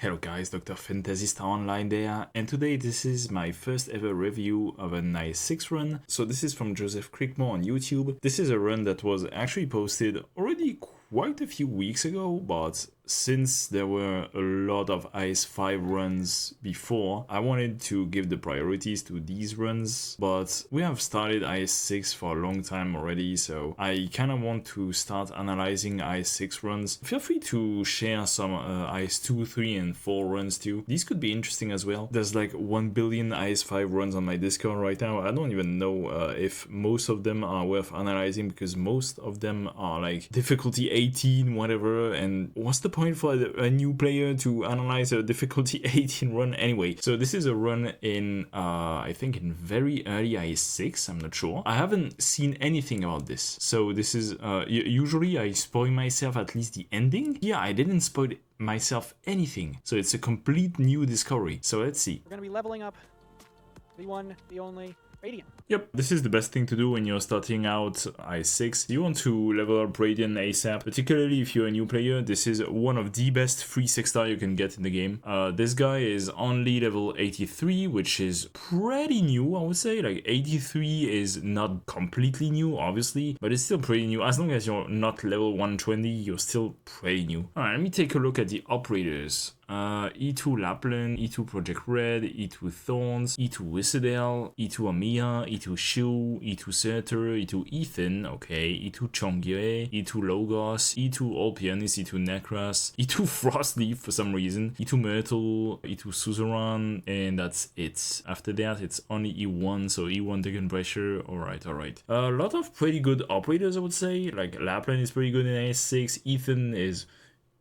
Hello guys, Dr. Fantasista Online there, and today this is my first ever review of an IS6 run. So this is from Joseph Crickmore on YouTube. This is a run that was actually posted already quite a few weeks ago, but since there were a lot of IS5 runs before, I wanted to give the priorities to these runs, but we have started IS6 for a long time already, so I kind of want to start analyzing IS6 runs. Feel free to share some IS2, 3 and 4 runs too. These could be interesting as well. There's like 1 billion IS5 runs on my Discord right now. I don't even know if most of them are worth analyzing, because most of them are like difficulty 18, whatever, and what's the point for a new player to analyze a difficulty 18 run anyway? So this is a run in I think in very early IS6, I'm not sure. I haven't seen anything about this, so this is usually I spoil myself at least the ending. Yeah, I didn't spoil myself anything, so it's a complete new discovery. So let's see. We're gonna be leveling up the one, the only Radiant. Yep, this is the best thing to do when you're starting out IS6. You want to level up Radiant ASAP, particularly if you're a new player. This is one of the best free 6-star you can get in the game. This guy is only level 83, which is pretty new, I would say. Like 83 is not completely new, obviously, but it's still pretty new. As long as you're not level 120, you're still pretty new. Alright, let me take a look at the operators. E2 Lapland, E2 Project Red, E2 Thorns, E2 Whistlerdale, E2 Amiya, E2 Shu, E2 Surtur, E2 Ethan, okay, E2 Chongye, E2 Logos, E2 Olpianis, E2 Necras, E2 Frostleaf for some reason, E2 Myrtle, E2 Suzerain, and that's it. After that, it's only E1, so E1 Dragon Pressure, alright. A lot of pretty good operators, I would say. Like Lapland is pretty good in AS6, Ethan is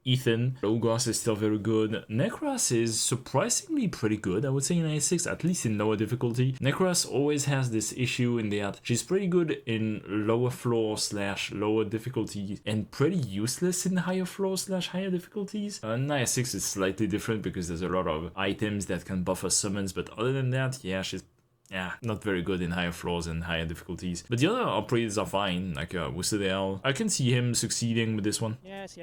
Ethan. Logos is still very good. Necras is surprisingly pretty good, I would say, in IS6, at least in lower difficulty. Necras always has this issue in that she's pretty good in lower floor / lower difficulty and pretty useless in higher floor / higher difficulties. In IS6 is slightly different because there's a lot of items that can buffer summons, but other than that, yeah, she's not very good in higher floors and higher difficulties. But the other operators are fine, like Whistlerdale. I can see him succeeding with this one. Yes.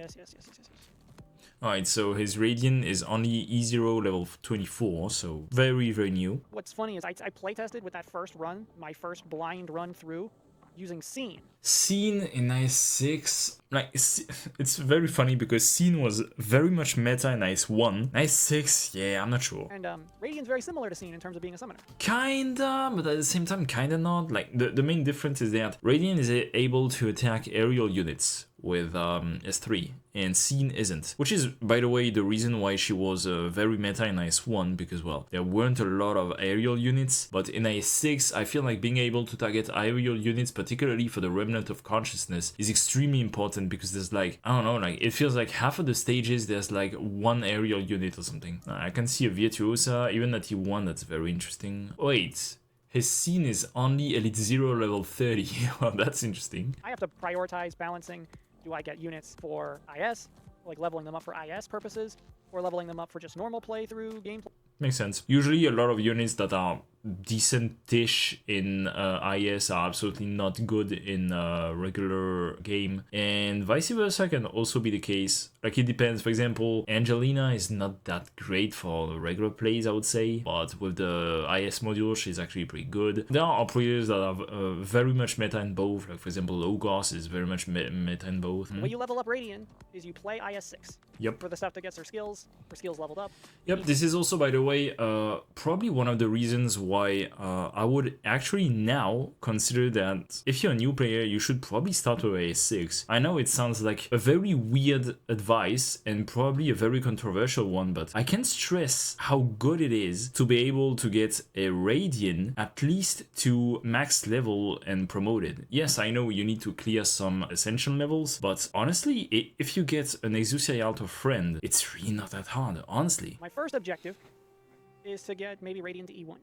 Alright, so his Radiant is only E0 level 24, so very, very new. What's funny is I playtested with that first run, my first blind run through, using Scene. Scene in IS6, like, it's very funny because Scene was very much meta in IS1. IS6, yeah, I'm not sure. And Radiant's very similar to Scene in terms of being a summoner. Kinda, but at the same time, kinda not. Like, the main difference is that Radiant is able to attack aerial units with S3, and Scene isn't. Which is, by the way, the reason why she was very meta in IS1, because, well, there weren't a lot of aerial units, but in IS6, I feel like being able to target aerial units, particularly for the Remnant of Consciousness, is extremely important, because there's like, I don't know, like, it feels like half of the stages there's like one aerial unit or something. I can see a Virtuosa, even at E1, that's very interesting. Wait. His Scene is only Elite 0 level 30. Well, that's interesting. I have to prioritize balancing. Do I get units for IS, like leveling them up for IS purposes, or leveling them up for just normal playthrough gameplay? Makes sense. Usually a lot of units that are decent-ish in IS are absolutely not good in a regular game, and vice versa can also be the case. Like, it depends. For example, Angelina is not that great for regular plays, I would say, but with the IS module she's actually pretty good. There are operators that are very much meta in both, like for example Logos is very much meta in both. The way you level up Radiant is you play IS6. Yep. For the stuff that gets her skills leveled up. Yep, this is also, by the way, probably one of the reasons why I would actually now consider that if you're a new player, you should probably start with IS6. I know it sounds like a very weird advice and probably a very controversial one, but I can't stress how good it is to be able to get a Radiant at least to max level and promoted. Yes, I know you need to clear some Ascension levels, but honestly, if you get an Exousia Alto friend, it's really not that hard, honestly. My first objective is to get maybe Radiant to E1.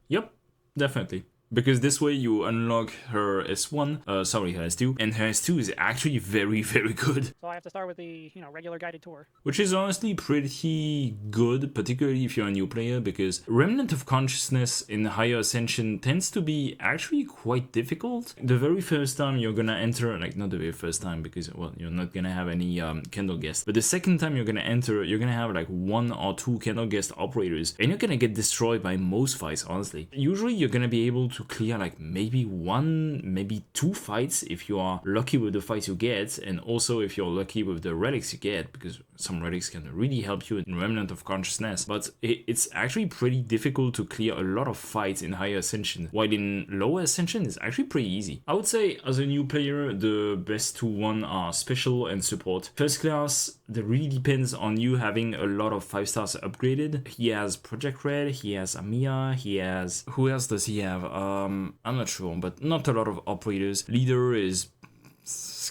Yep, definitely. because this way you unlock her S1, sorry, her S2, and her S2 is actually very, very good. So I have to start with the, regular guided tour. Which is honestly pretty good, particularly if you're a new player, because Remnant of Consciousness in Higher Ascension tends to be actually quite difficult. The very first time you're gonna enter, like not the very first time, because, well, you're not gonna have any candle guests, but the second time you're gonna enter, you're gonna have like 1 or 2 candle guest operators, and you're gonna get destroyed by most fights, honestly. Usually you're gonna be able to clear like maybe 1, maybe 2 fights if you are lucky with the fights you get, and also if you're lucky with the relics you get, because some relics can really help you in Remnant of Consciousness. But it's actually pretty difficult to clear a lot of fights in Higher Ascension, while in Lower Ascension it's actually pretty easy. I would say as a new player, the best 2-1 are Special and Support. First class, that really depends on you having a lot of 5 stars upgraded. He has Project Red, he has Amiya, he has... Who else does he have? I'm not sure, but not a lot of operators. Leader is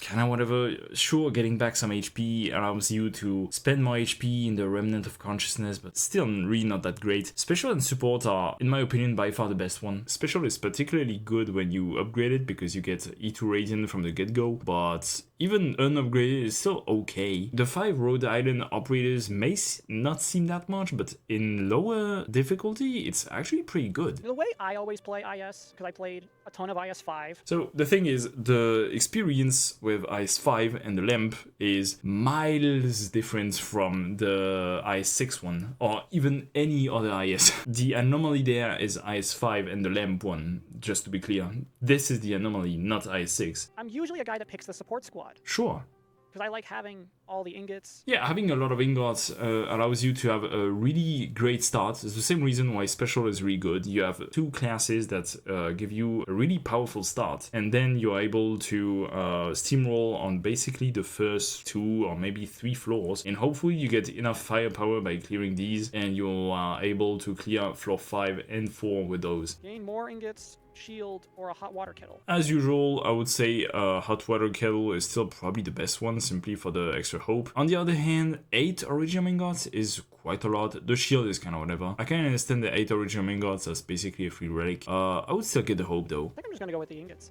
kind of whatever. Sure, getting back some HP allows you to spend more HP in the Remnant of Consciousness, but still really not that great. Special and Support are, in my opinion, by far the best one. Special is particularly good when you upgrade it, because you get E2 Radiant from the get-go, but even unupgraded is still okay. The 5 Rhode Island operators may not seem that much, but in lower difficulty, it's actually pretty good. The way I always play IS, because I played a ton of IS5. So the thing is, the experience with IS5 and the lamp is miles different from the IS6 one, or even any other IS. The anomaly there is IS5 and the lamp one, just to be clear. This is the anomaly, not IS6. I'm usually a guy that picks the support squad. Sure. Because I like having all the ingots. Yeah, having a lot of ingots allows you to have a really great start. It's the same reason why Special is really good. You have 2 classes that give you a really powerful start, and then you're able to steamroll on basically the first 2 or maybe 3 floors, and hopefully you get enough firepower by clearing these, and you are able to clear floor 5 and 4 with those. Gain more ingots, shield, or a hot water kettle. As usual, I would say hot water kettle is still probably the best one, simply for the extra hope. On the other hand, 8 original ingots is quite a lot. The shield is kind of whatever. I can understand the 8 original ingots as basically a free relic. I would still get the hope though. I think I'm just gonna go with the ingots.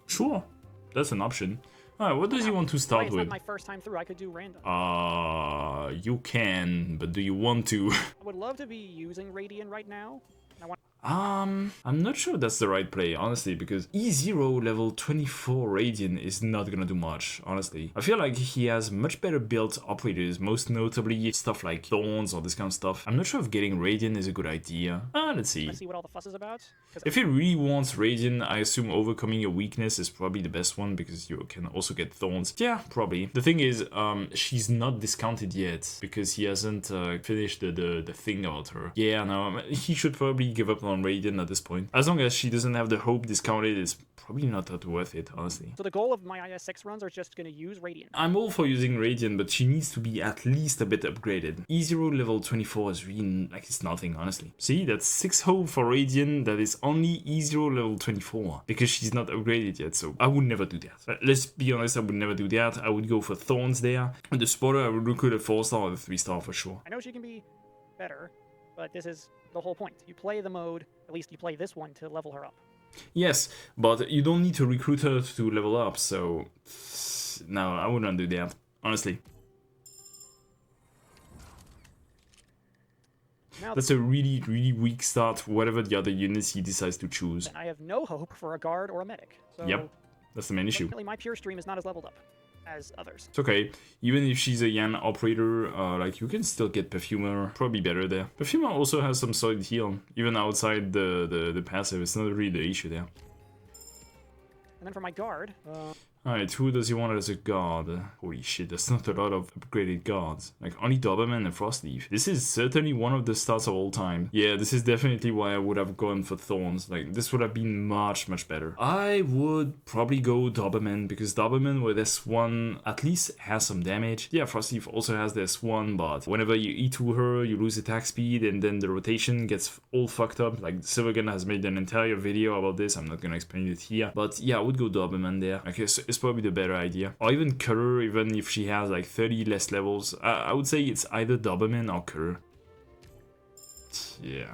Sure, that's an option. Alright, what does he want to start it's with? not my first time through, I could do random. You can, but do you want to? I would love to be using Radiant right now. I'm not sure that's the right play, honestly, because E0 level 24 Radiant is not gonna do much, honestly. I feel like he has much better built operators, most notably stuff like Thorns or this kind of stuff. I'm not sure if getting Radiant is a good idea. Let's see. Let's see what all the fuss is about. If he really wants Radiant, I assume overcoming a weakness is probably the best one, because you can also get Thorns. Yeah, probably. The thing is, she's not discounted yet, because he hasn't finished the thing about her. Yeah, no, he should probably give up on Radiant at this point. As long as she doesn't have the hope discounted, it's probably not that worth it, honestly. So the goal of my IS6 runs are just going to use Radiant. I'm all for using Radiant, but she needs to be at least a bit upgraded. E0 level 24 is really, like, it's nothing, honestly. See, that's 6 hope for Radiant, that is only E0 level 24, because she's not upgraded yet, so I would never do that. But let's be honest, I would never do that. I would go for Thorns there. With the spotter, I would look at a 4-star or a 3-star for sure. I know she can be better, but this is the whole point. You play the mode, at least you play this one to level her up. Yes, but you don't need to recruit her to level up, so no, I wouldn't do that, honestly. Now that's a really, really weak start, whatever the other units he decides to choose. I have no hope for a guard or a medic. So yep, that's the main issue. My pure stream is not as leveled up as others. It's okay. Even if she's a Yan operator, like, you can still get Perfumer. Probably better there. Perfumer also has some solid heal. Even outside the passive, it's not really the issue there. And then for my guard... Alright, who does he want as a guard? Holy shit, that's not a lot of upgraded guards. Like, only Doberman and Frostleaf. This is certainly one of the starts of all time. Yeah, this is definitely why I would have gone for Thorns. Like, this would have been much, much better. I would probably go Doberman, because Doberman with S1 at least has some damage. Yeah, Frostleaf also has the S1, but whenever you E2 her, you lose attack speed, and then the rotation gets all fucked up. Like, Silvergun has made an entire video about this. I'm not gonna explain it here. But yeah, I would go Doberman there. Okay, so it's probably the better idea. Or even Cutter, even if she has like 30 less levels. I would say it's either Doberman or Cutter. Yeah.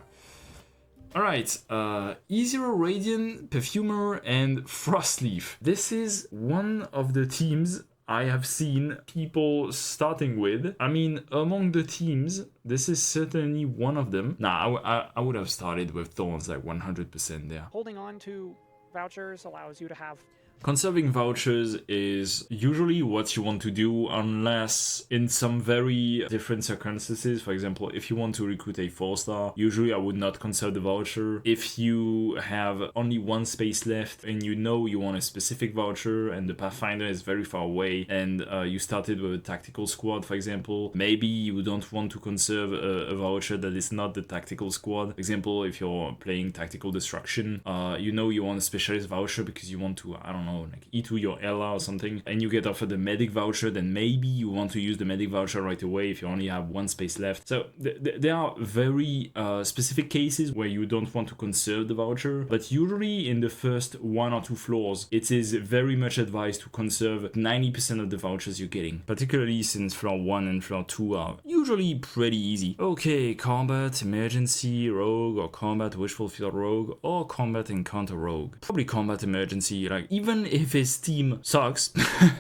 Alright, E0 Radiant, Perfumer, and Frostleaf. This is one of the teams I have seen people starting with. I mean, among the teams, this is certainly one of them. Nah, I would have started with Thorns like 100% there. Holding on to vouchers allows you to have... Conserving vouchers is usually what you want to do unless in some very different circumstances. For example, if you want to recruit a 4-star, usually I would not conserve the voucher. If you have only one space left and you know you want a specific voucher and the Pathfinder is very far away and you started with a tactical squad, for example, maybe you don't want to conserve a voucher that is not the tactical squad. For example, if you're playing tactical destruction, you know you want a specialist voucher because you want to, I don't know, like E2 your Ella or something, and you get offered the medic voucher, then maybe you want to use the medic voucher right away if you only have one space left. So there are very specific cases where you don't want to conserve the voucher, but usually in the first 1 or 2 floors, it is very much advised to conserve 90% of the vouchers you're getting, particularly since floor 1 and floor 2 are usually pretty easy. Okay, combat, emergency, rogue, or combat wishful field rogue, or combat encounter rogue. Probably combat emergency. Like, even if his team sucks,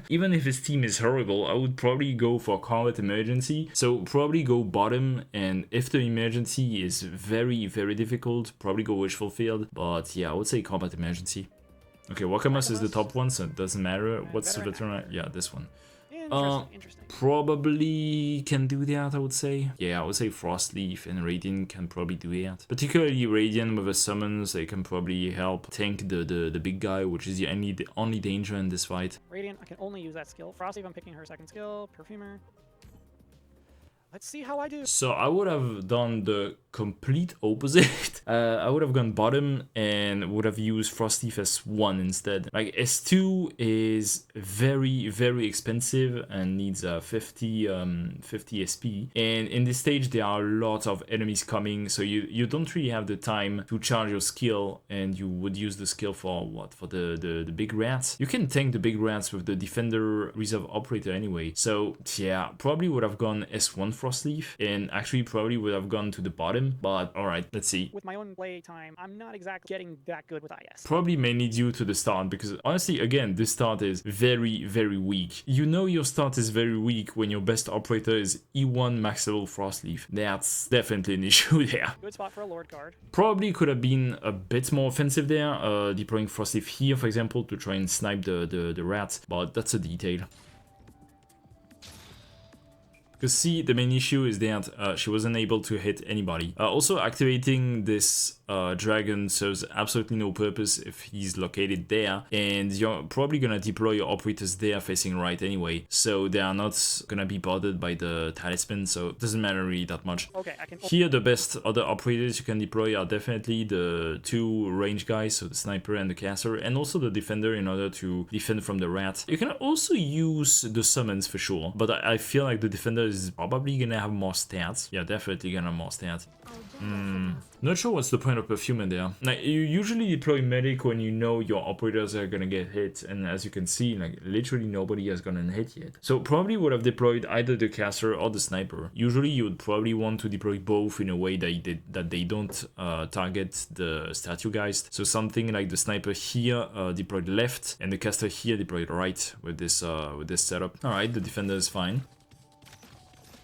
even if his team is horrible, I would probably go for combat emergency. So probably go bottom, and if the emergency is very, very difficult, probably go wishful field. But yeah, I would say combat emergency. Okay, Wakamas is the top one, so it doesn't matter. What's the veteran? Yeah, this one. Interesting. Probably can do that, I would say. Yeah, I would say Frostleaf and Radiant can probably do that. Particularly Radiant with the summons, they can probably help tank the big guy, which is the only danger in this fight. Radiant, I can only use that skill. Frostleaf, I'm picking her second skill. Perfumer. Let's see how I do. So I would have done the complete opposite. I would have gone bottom and would have used Frostleaf S1 instead. Like S2 is very, very expensive and needs 50 SP. And in this stage there are lots of enemies coming, so you don't really have the time to charge your skill, and you would use the skill for what? For the big rats. You can tank the big rats with the Defender Reserve Operator anyway. So yeah, probably would have gone S1 Frostleaf, and actually probably would have gone to the bottom, but alright, let's see. With my own play time, I'm not exactly getting that good with IS. Probably mainly due to the start, because honestly, again, this start is very, very weak. You know your start is very weak when your best operator is E1 max level Frostleaf. That's definitely an issue there. Good spot for a Lord card. Probably could have been a bit more offensive there, deploying Frostleaf here, for example, to try and snipe the rats, but that's a detail. Because see, the main issue is that she wasn't able to hit anybody. Also, activating this dragon serves absolutely no purpose if he's located there, and you're probably gonna deploy your operators there facing right anyway, so they are not gonna be bothered by the talisman, so it doesn't matter really that much. Okay, I can... Here, the best other operators you can deploy are definitely the 2 range guys, so the sniper and the caster, and also the defender in order to defend from the rat. You can also use the summons for sure, but I feel like the defender is probably gonna have more stats. Yeah, definitely gonna have more stats. Not sure what's the point of Perfume in there. Like, you usually deploy medic when you know your operators are gonna get hit, and as you can see, like, literally nobody has gotten hit yet. So probably would have deployed either the caster or the sniper. Usually you would probably want to deploy both in a way that they don't target the statue guys. So something like the sniper here deployed left, and the caster here deployed right with this setup. Alright, the defender is fine.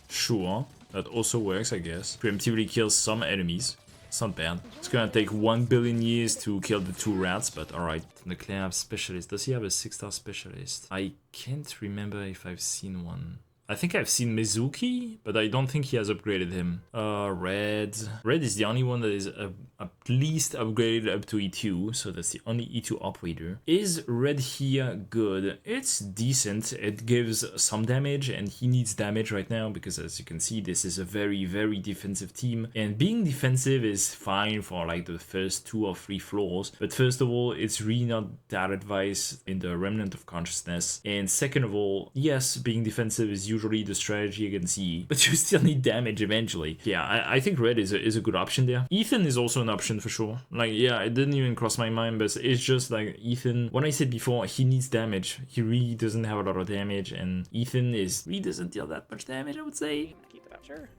Sure, that also works, I guess. Preemptively kills some enemies. It's not bad. It's gonna take 1 billion years to kill the 2 rats, but alright. The Clav specialist. Does he have a 6-star specialist? I can't remember if I've seen one. I think I've seen Mizuki, but I don't think he has upgraded him. Red. Red is the only one that is at least upgraded up to E2, so that's the only E2 operator. Is Red here good? It's decent. It gives some damage, and he needs damage right now because, as you can see, this is a very, very defensive team. And being defensive is fine for like the first 2 or 3 floors, but first of all, it's really not that advised in the Remnant of Consciousness. And second of all, yes, being defensive is usually the strategy against E, but you still need damage eventually. Yeah, I think Red is a good option there. Ethan is also an option for sure. Like, yeah, it didn't even cross my mind, but it's just like Ethan, when I said before, he needs damage. He really doesn't have a lot of damage, and Ethan really doesn't deal that much damage, I would say. Keep the voucher.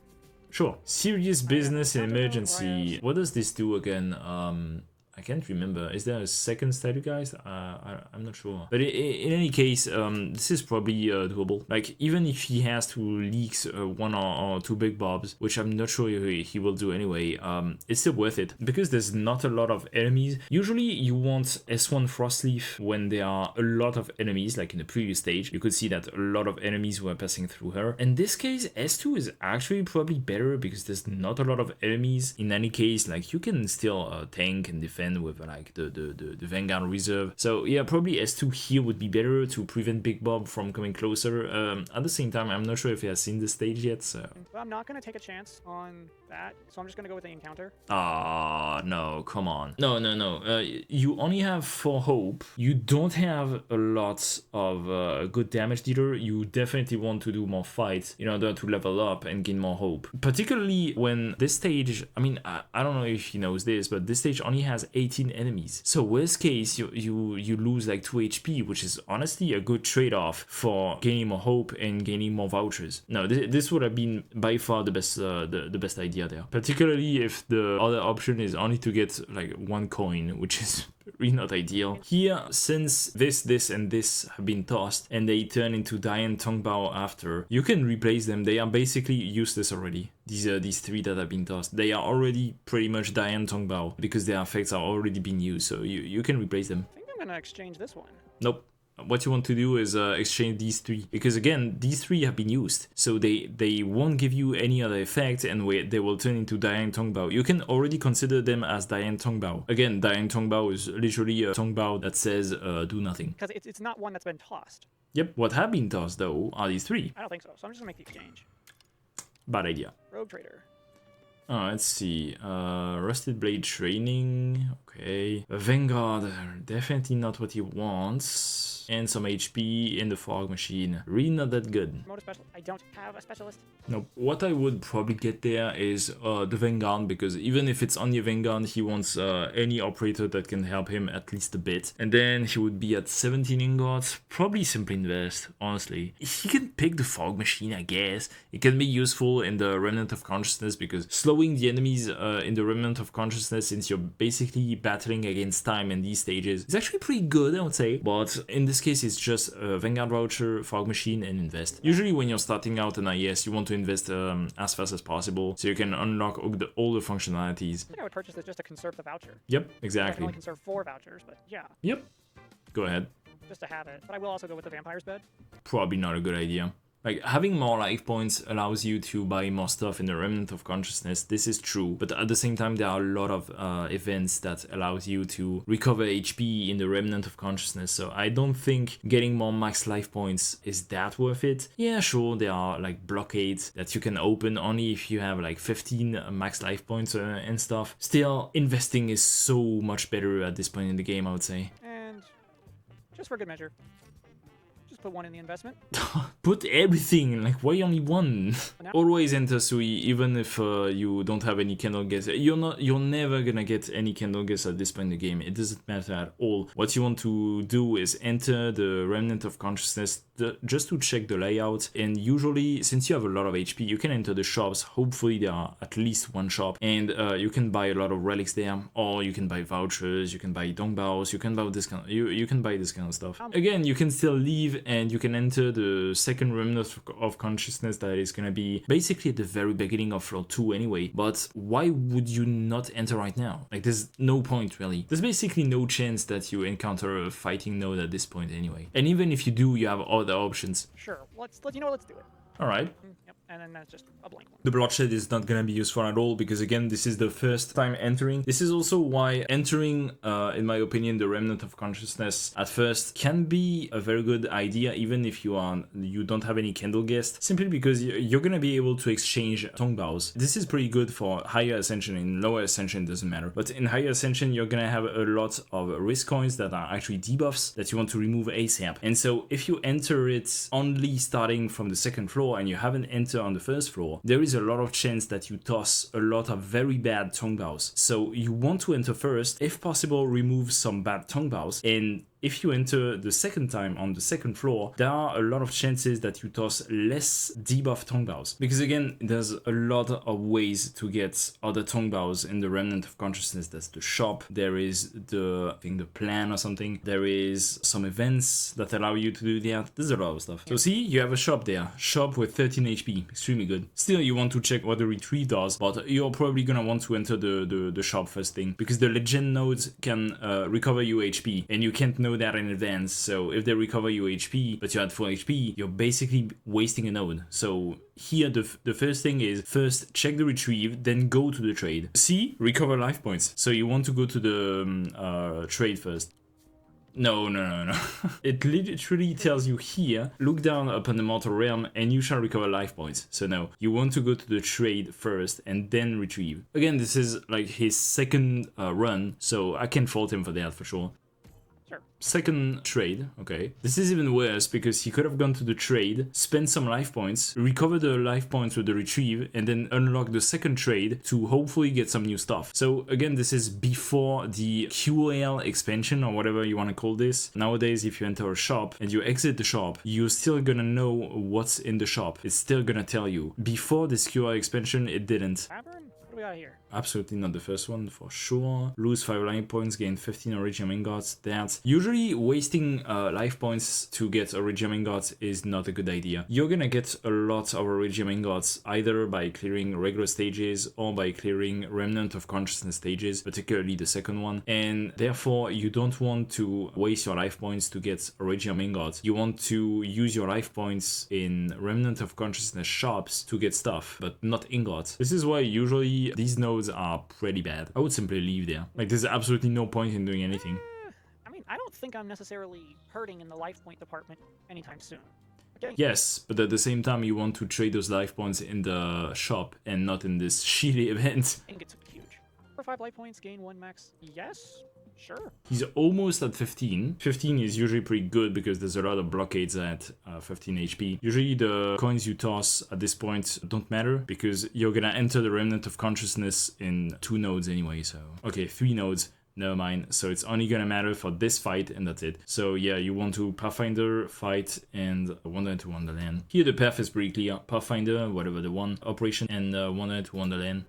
Sure. Serious business and counter emergency. IS. What does this do again? I can't remember. Is there a second statue, guys? I'm not sure. But in any case, this is probably doable. Like, even if he has to leak one or two big bobs, which I'm not sure he will do anyway, it's still worth it. Because there's not a lot of enemies. Usually, you want S1 Frostleaf when there are a lot of enemies, like in the previous stage. You could see that a lot of enemies were passing through her. In this case, S2 is actually probably better because there's not a lot of enemies. In any case, like, you can still tank and defend with like the Vanguard reserve. So yeah, probably S2 here would be better to prevent Big Bob from coming closer. At the same time, I'm not sure if he has seen the stage yet, so... But I'm not going to take a chance on that, so I'm just going to go with the encounter. Ah, no, come on. No. You only have 4 hope. You don't have a lot of good damage dealer. You definitely want to do more fights in order to level up and gain more hope. Particularly when this stage, I mean, I don't know if he knows this, but this stage only has 18 enemies. So worst case, you lose like 2 HP, which is honestly a good trade-off for gaining more hope and gaining more vouchers. No, this would have been by far the best idea there. Particularly if the other option is only to get like 1 coin, which is really not ideal. Here, since this and this have been tossed and they turn into Diane Tongbao after, you can replace them. They are basically useless already. These 3 that have been tossed, they are already pretty much Diane Tongbao because their effects are already being used, so you can replace them. I think I'm gonna exchange this one. Nope. What you want to do is exchange these 3, because again, these 3 have been used, so they won't give you any other effect, and they will turn into Diane Tongbao. You can already consider them as Diane Tongbao. Again, Diane Tongbao is literally a Tongbao that says do nothing. Because it's not one that's been tossed. Yep, what have been tossed though are these 3. I don't think so, so I'm just gonna make the exchange. Bad idea. Rogue Trader. Let's see. Rusted Blade Training. Okay. Vanguard. Definitely not what he wants. And some HP in the fog machine. Really not that good. Promote a special. I don't have a specialist. Nope. What I would probably get there is the Vanguard, because even if it's only a Vanguard, he wants any operator that can help him at least a bit. And then he would be at 17 ingots. Probably simply invest, honestly. He can pick the fog machine, I guess. It can be useful in the Remnant of Consciousness, because slowing the enemies in the Remnant of Consciousness, since you're basically battling against time in these stages, is actually pretty good, I would say. But in this case, it's just a Vanguard voucher, fog machine, and invest. Usually when you're starting out in IS, you want to invest as fast as possible so you can unlock all the functionalities. I think I would purchase this just to conserve the voucher. Yep, I can exactly. only conserve 4 vouchers, but yeah, Yep. Go ahead. just to have it. But I will also go with the Vampire's Bed. Probably not a good idea. Like, having more life points allows you to buy more stuff in the Remnant of Consciousness. This is true, but at the same time, there are a lot of events that allows you to recover HP in the Remnant of Consciousness. So I don't think getting more max life points is that worth it. Yeah, sure, there are like blockades that you can open only if you have like 15 max life points and stuff. Still, investing is so much better at this point in the game, I would say. And just for good measure, just put 1 in the investment. Put everything, like why only 1? Always enter Sui, even if you don't have any candle guess. You're never gonna get any candle guess at this point in the game. It doesn't matter at all. What you want to do is enter the Remnant of Consciousness just to check the layout. And usually, since you have a lot of HP, you can enter the shops. Hopefully there are at least 1 shop, and you can buy a lot of relics there, or you can buy vouchers, you can buy dongbaos, you can buy this kind of, you can buy this kind of stuff. Again, you can still leave and you can enter the second Remnant of Consciousness that is gonna be basically at the very beginning of floor 2 anyway. But why would you not enter right now? Like, there's no point really. There's basically no chance that you encounter a fighting node at this point anyway. And even if you do, you have other options. Sure, let's do it. Alright. Yep, and then that's just a blank one. The bloodshed is not gonna be useful at all because again, this is the first time entering. This is also why entering, in my opinion, the Remnant of Consciousness at first can be a very good idea, even if you don't have any candle guest, simply because you're gonna be able to exchange Tongbaos. This is pretty good for higher ascension. In lower ascension, it doesn't matter. But in higher ascension, you're gonna have a lot of risk coins that are actually debuffs that you want to remove ASAP. And so if you enter it only starting from the 2nd floor and you haven't entered on the 1st floor, there is a lot of chance that you toss a lot of very bad Tongbaos. So you want to enter first, if possible remove some bad Tongbaos, and if you enter the second time on the second floor, there are a lot of chances that you toss less debuff Tongbaos. Because again, there's a lot of ways to get other Tongbaos in the Remnant of Consciousness. There's the shop, there is the, I think the plan or something, there is some events that allow you to do that. There's a lot of stuff. So see, you have a shop there, shop with 13 HP, extremely good. Still, you want to check what the retrieve does, but you're probably gonna want to enter the shop first thing, because the legend nodes can recover you HP, and you can't know that in advance. So if they recover you HP, but you're at full HP, you're basically wasting a node. So here, the first thing is, first check the retrieve, then go to the trade. See, recover life points. So you want to go to the trade first. No. It literally tells you here, look down upon the mortal realm and you shall recover life points. So no, you want to go to the trade first and then retrieve. Again, this is like his second run, so I can't fault him for that for sure. Sure. Second trade, okay. This is even worse because he could have gone to the trade, spent some life points, recover the life points with the retrieve, and then unlock the second trade to hopefully get some new stuff. So again, this is before the QOL expansion or whatever you want to call this. Nowadays, if you enter a shop and you exit the shop, you're still gonna know what's in the shop. It's still gonna tell you. Before this QOL expansion, it didn't. Tavern? What do we got here? Absolutely not the first one, for sure. Lose 5 life points, gain 15 Origium Ingots. That's usually wasting life points to get Origium Ingots is not a good idea. You're gonna get a lot of Origium Ingots either by clearing regular stages or by clearing Remnant of Consciousness stages, particularly the second one. And therefore, you don't want to waste your life points to get Origium Ingots. You want to use your life points in Remnant of Consciousness shops to get stuff, but not ingots. This is why usually these nodes are pretty bad. I would simply leave there. Like, there's absolutely no point in doing anything. I mean, I don't think I'm necessarily hurting in the life point department anytime soon. Okay. Yes, but at the same time, you want to trade those life points in the shop and not in this shitty event. I think it's huge. For 5 life points, gain 1 max. Yes, sure. He's almost at 15. 15 is usually pretty good because there's a lot of blockades at 15 HP. Usually the coins you toss at this point don't matter because you're gonna enter the Remnant of Consciousness in 2 nodes anyway, so... Okay, 3 nodes. Never mind. So it's only gonna matter for this fight and that's it. So yeah, you want to Pathfinder, fight, and Wander into Wonderland. Here the path is pretty clear. Pathfinder, whatever the one, Operation, and Wander into Wonderland.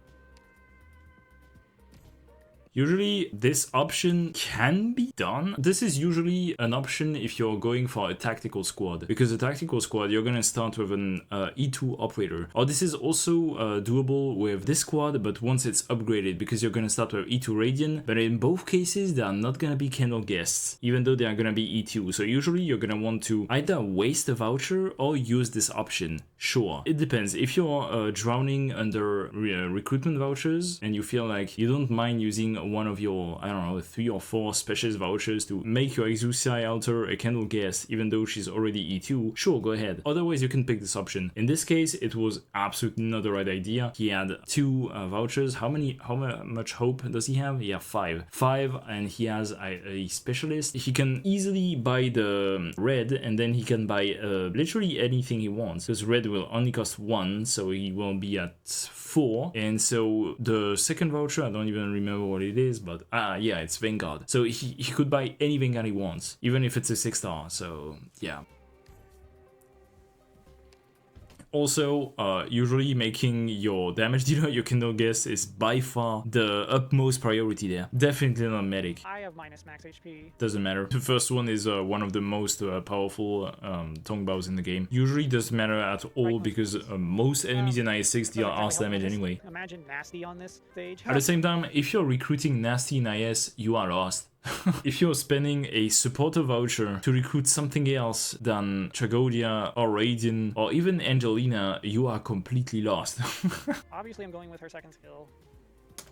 Usually this option can be done. This is usually an option if you're going for a tactical squad, because a tactical squad you're gonna start with an E2 operator. Or this is also doable with this squad, but once it's upgraded, because you're gonna start with E2 Radiant, but in both cases they are not gonna be Candle Guests, even though they are gonna be E2. So usually you're gonna want to either waste a voucher or use this option. Sure, it depends. If you're drowning under recruitment vouchers and you feel like you don't mind using one of your, I don't know, 3 or 4 specialist vouchers to make your Exusi altar a Candle Guest, even though she's already E2, sure, go ahead. Otherwise, you can pick this option. In this case, it was absolutely not the right idea. He had 2 vouchers. How much hope does he have? He has 5. 5, and he has a specialist. He can easily buy the red, and then he can buy literally anything he wants. Because red will only cost 1, so he will be at 4. And so the second voucher, I don't even remember what it is, but yeah, it's Vanguard. So he could buy any Vanguard he wants, even if it's a 6-star. So yeah. Also, usually making your damage dealer your Candle Guest is by far the utmost priority there. Definitely not medic. I have minus max HP. Doesn't matter. The first one is one of the most powerful Tongbaos in the game. Usually doesn't matter at all because most enemies in IS6 deal arse damage anyway. Imagine Nasty on this stage. At the same time, if you're recruiting Nasty in IS, you are lost. If you're spending a supporter voucher to recruit something else than Tragodia or Radiant or even Angelina, you are completely lost. Obviously, I'm going with her second skill.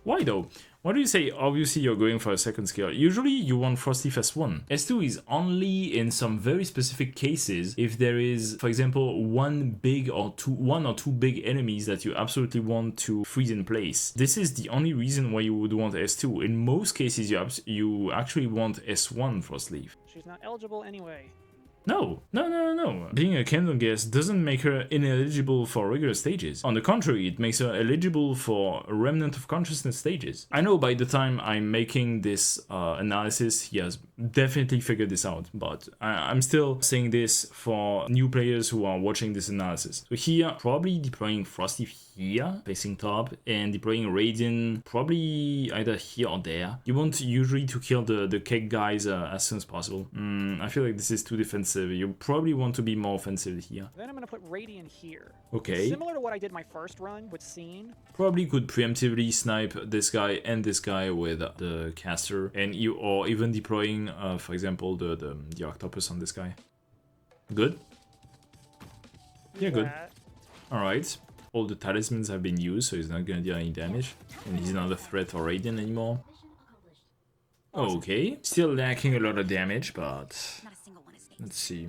Why though? Why do you say obviously you're going for a second skill? Usually you want Frostleaf S1. S2 is only in some very specific cases if there is, for example, one or two big enemies that you absolutely want to freeze in place. This is the only reason why you would want S2. In most cases you actually want S1 Frostleaf. She's not eligible anyway. No. Being a candle guest doesn't make her ineligible for regular stages. On the contrary, it makes her eligible for Remnant of Consciousness stages. I know by the time I'm making this analysis, he has definitely figured this out, but I'm still saying this for new players who are watching this analysis. So here, probably deploying Frosty here, facing top, and deploying Radiant probably either here or there. You want usually to kill the cake guys as soon as possible. I feel like this is too defensive. You probably want to be more offensive here. Then I'm going to put Radiant here. Okay. Similar to what I did my first run with Scene. Probably could preemptively snipe this guy and this guy with the caster, and or even deploying, for example, the octopus on this guy. Good. Yeah, good. All right. All the talismans have been used, so he's not gonna deal any damage, and he's not a threat for Radiant anymore. Okay, still lacking a lot of damage, but let's see.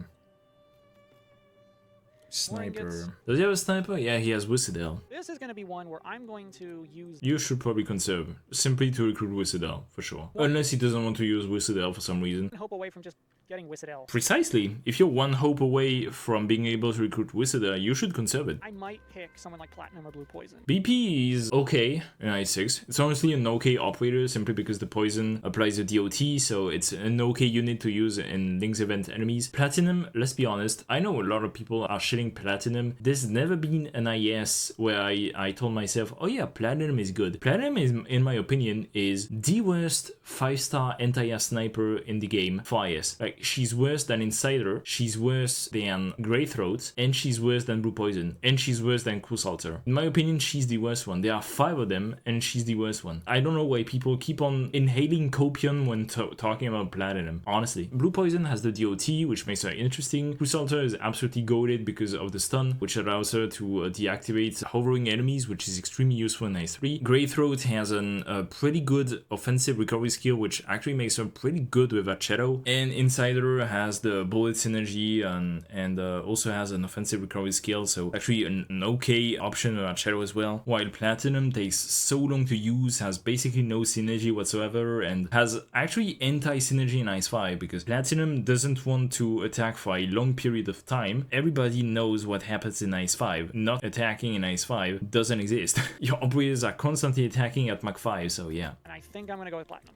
Sniper. Does he have a sniper? Yeah, he has Whistle. This is going to be one where I'm going to use... You should probably conserve, simply to recruit Whistle, for sure. Unless he doesn't want to use Whistle for some reason. Hope away from just getting Whistle. Precisely. If you're one hope away from being able to recruit Whistle, you should conserve it. I might pick someone like Platinum or Blue Poison. BP is okay in IS6. It's honestly an okay operator, simply because the poison applies a DOT, so it's an okay unit to use in Link's event enemies. Platinum, let's be honest, I know a lot of people are shitting Platinum. There's never been an IS where I told myself, oh yeah, Platinum is good. Platinum is, in my opinion, is the worst 5-star anti-air sniper in the game for IS. Like, she's worse than Insider, she's worse than Greythroat, and she's worse than Blue Poison, and she's worse than Cool Salter. In my opinion, she's the worst one. There are 5 of them, and she's the worst one. I don't know why people keep on inhaling copium when talking about Platinum. Honestly, Blue Poison has the DOT, which makes her interesting. Cool Salter is absolutely goated because of the stun, which allows her to deactivate hovering enemies, which is extremely useful in IS3. Greythroat has a pretty good offensive recovery skill, which actually makes her pretty good with that shadow. And Insider has the bullet synergy and also has an offensive recovery skill, so actually an okay option with that shadow as well. While Platinum takes so long to use, has basically no synergy whatsoever, and has actually anti-synergy in IS5 because Platinum doesn't want to attack for a long period of time. Everybody knows what happens in IS5. Not attacking in IS5 doesn't exist. Your operators are constantly attacking at Mach 5, so yeah. And I think I'm gonna go with Platinum.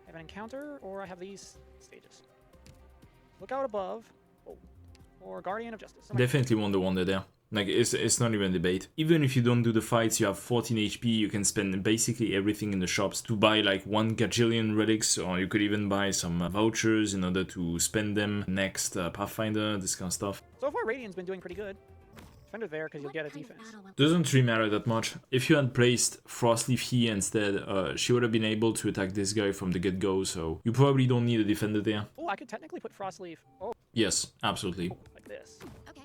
I have an encounter, or I have these stages. Look out above, or Guardian of Justice. Definitely want the wonder there. Like, it's not even a debate. Even if you don't do the fights, you have 14 HP, you can spend basically everything in the shops to buy like 1 gajillion relics, or you could even buy some vouchers in order to spend them next Pathfinder, this kind of stuff. So far, Radiant's been doing pretty good. Defender there because you'll get a defense. Doesn't really matter that much. If you had placed Frostleaf here instead, she would have been able to attack this guy from the get-go, so you probably don't need a defender there. Oh, I could technically put Frostleaf. Oh. Yes, absolutely. Like this. Okay.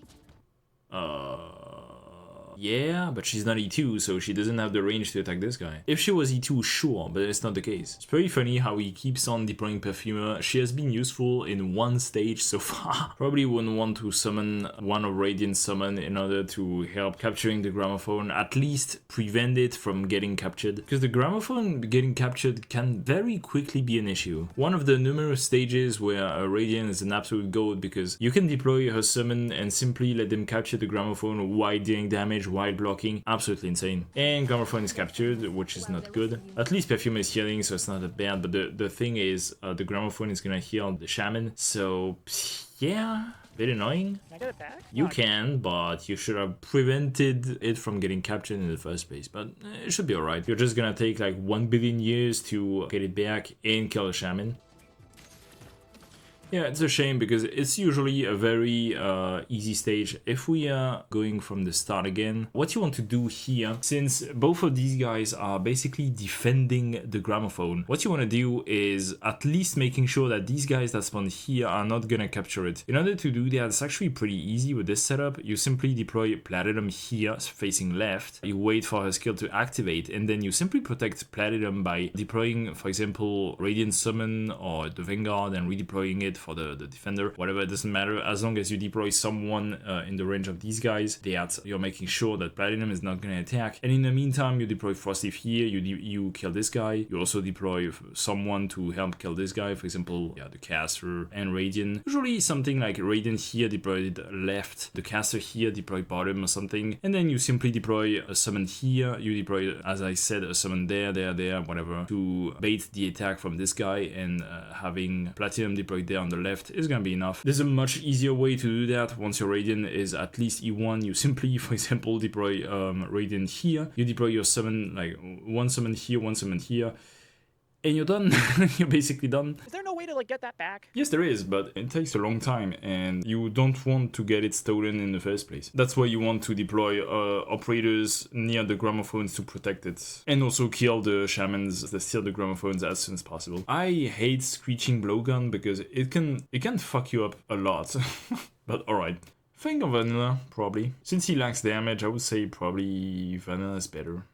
Yeah, but she's not E2, so she doesn't have the range to attack this guy. If she was E2, sure, but it's not the case. It's pretty funny how he keeps on deploying Perfumer. She has been useful in 1 stage so far. Probably wouldn't want to summon one of Radiant's summon in order to help capturing the Gramophone, at least prevent it from getting captured. Because the Gramophone getting captured can very quickly be an issue. One of the numerous stages where Radiant is an absolute goat because you can deploy her summon and simply let them capture the Gramophone while dealing damage, while blocking. Absolutely insane. And Gramophone is captured, which is not good. At least Perfume is healing, so it's not that bad, but the thing is, the Gramophone is gonna heal the Shaman, so yeah, bit annoying. Can I get it back? You can, but you should have prevented it from getting captured in the first place, but it should be alright. You're just gonna take like 1 billion years to get it back and kill the Shaman. Yeah, it's a shame because it's usually a very easy stage. If we are going from the start again, what you want to do here, since both of these guys are basically defending the Gramophone, what you want to do is at least making sure that these guys that spawn here are not gonna capture it. In order to do that, it's actually pretty easy with this setup. You simply deploy Platinum here, facing left. You wait for her skill to activate, and then you simply protect Platinum by deploying, for example, Radiant Summon or the Vanguard and redeploying it for the defender, whatever, it doesn't matter, as long as you deploy someone in the range of these guys, that you're making sure that Platinum is not going to attack. And in the meantime, you deploy Frosty here, you kill this guy, you also deploy someone to help kill this guy, for example, yeah, the caster and Radiant. Usually something like Radiant here deployed left, the caster here deployed bottom or something, and then you simply deploy a summon here, you deploy, as I said, a summon there, whatever, to bait the attack from this guy, and having Platinum deployed there on the left is gonna be enough. There's a much easier way to do that. Once your Radiant is at least E1, you simply, for example, deploy Radiant here, you deploy your summon, like one summon here, and you're done. You're basically done. Is there no way to like get that back? Yes, there is, but it takes a long time, and you don't want to get it stolen in the first place. That's why you want to deploy operators near the gramophones to protect it, and also kill the shamans that steal the gramophones as soon as possible. I hate Screeching Blowgun because it can fuck you up a lot. But alright. Think of Vanilla, probably. Since he lacks damage, I would say probably Vanilla is better.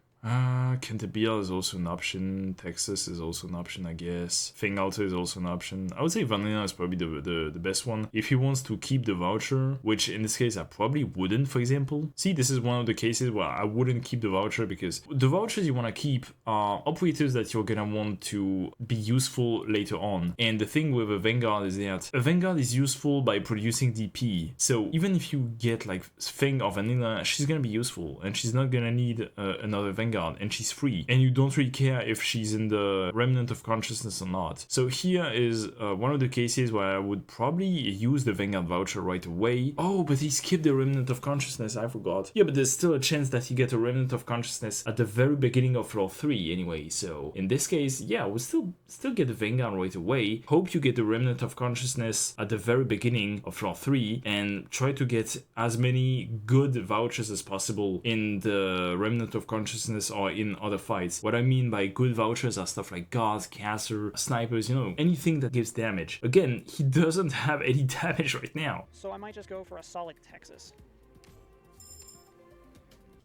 Cantabile is also an option. Texas is also an option, I guess. Fang Alta is also an option. I would say Vanilla is probably the best one. If he wants to keep the voucher, which in this case I probably wouldn't, for example. See, this is one of the cases where I wouldn't keep the voucher, because the vouchers you want to keep are operators that you're gonna want to be useful later on. And the thing with a Vanguard is that a Vanguard is useful by producing DP. So even if you get like Fang or Vanilla, she's gonna be useful, and she's not gonna need another Vanguard. And she's free, and you don't really care if she's in the Remnant of Consciousness or not. So here is one of the cases where I would probably use the Vanguard voucher right away. Oh, but he skipped the Remnant of Consciousness, I forgot. Yeah, but there's still a chance that you get a Remnant of Consciousness at the very beginning of floor 3 anyway. So in this case, yeah, I would still get the Vanguard right away. Hope you get the Remnant of Consciousness at the very beginning of floor 3, and try to get as many good vouchers as possible in the Remnant of Consciousness or in other fights. What I mean by good vouchers are stuff like guards, caster, snipers, you know, anything that gives damage. Again, he doesn't have any damage right now. So I might just go for a solid Texas.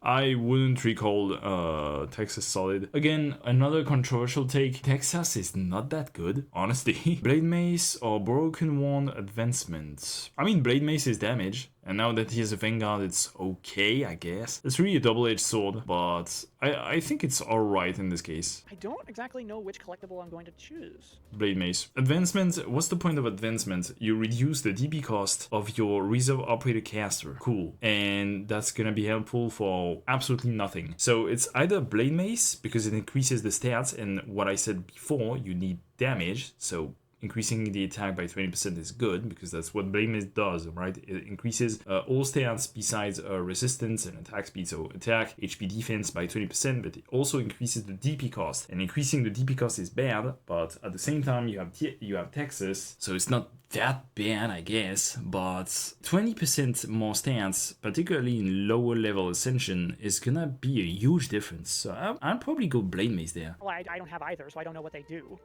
I wouldn't recall Texas solid. Again, another controversial take. Texas is not that good, honestly. Blade Mace or Broken Wand Advancement. I mean, Blade Mace is damage, and now that he has a Vanguard, it's okay, I guess. It's really a double-edged sword, but I think it's alright in this case. I don't exactly know which collectible I'm going to choose. Blade Mace. Advancement, what's the point of advancement? You reduce the DP cost of your Reserve Operator caster. Cool. And that's gonna be helpful for absolutely nothing. So it's either Blade Mace, because it increases the stats, and what I said before, you need damage, so increasing the attack by 20% is good, because that's what Blade Mace does, right? It increases all stats besides resistance and attack speed, so attack, HP, defense by 20%, but it also increases the DP cost. And increasing the DP cost is bad, but at the same time you have Texas, so it's not that bad, I guess, but 20% more stats, particularly in lower level Ascension, is gonna be a huge difference. So I'll probably go Blade Mace there. Well, I don't have either, so I don't know what they do.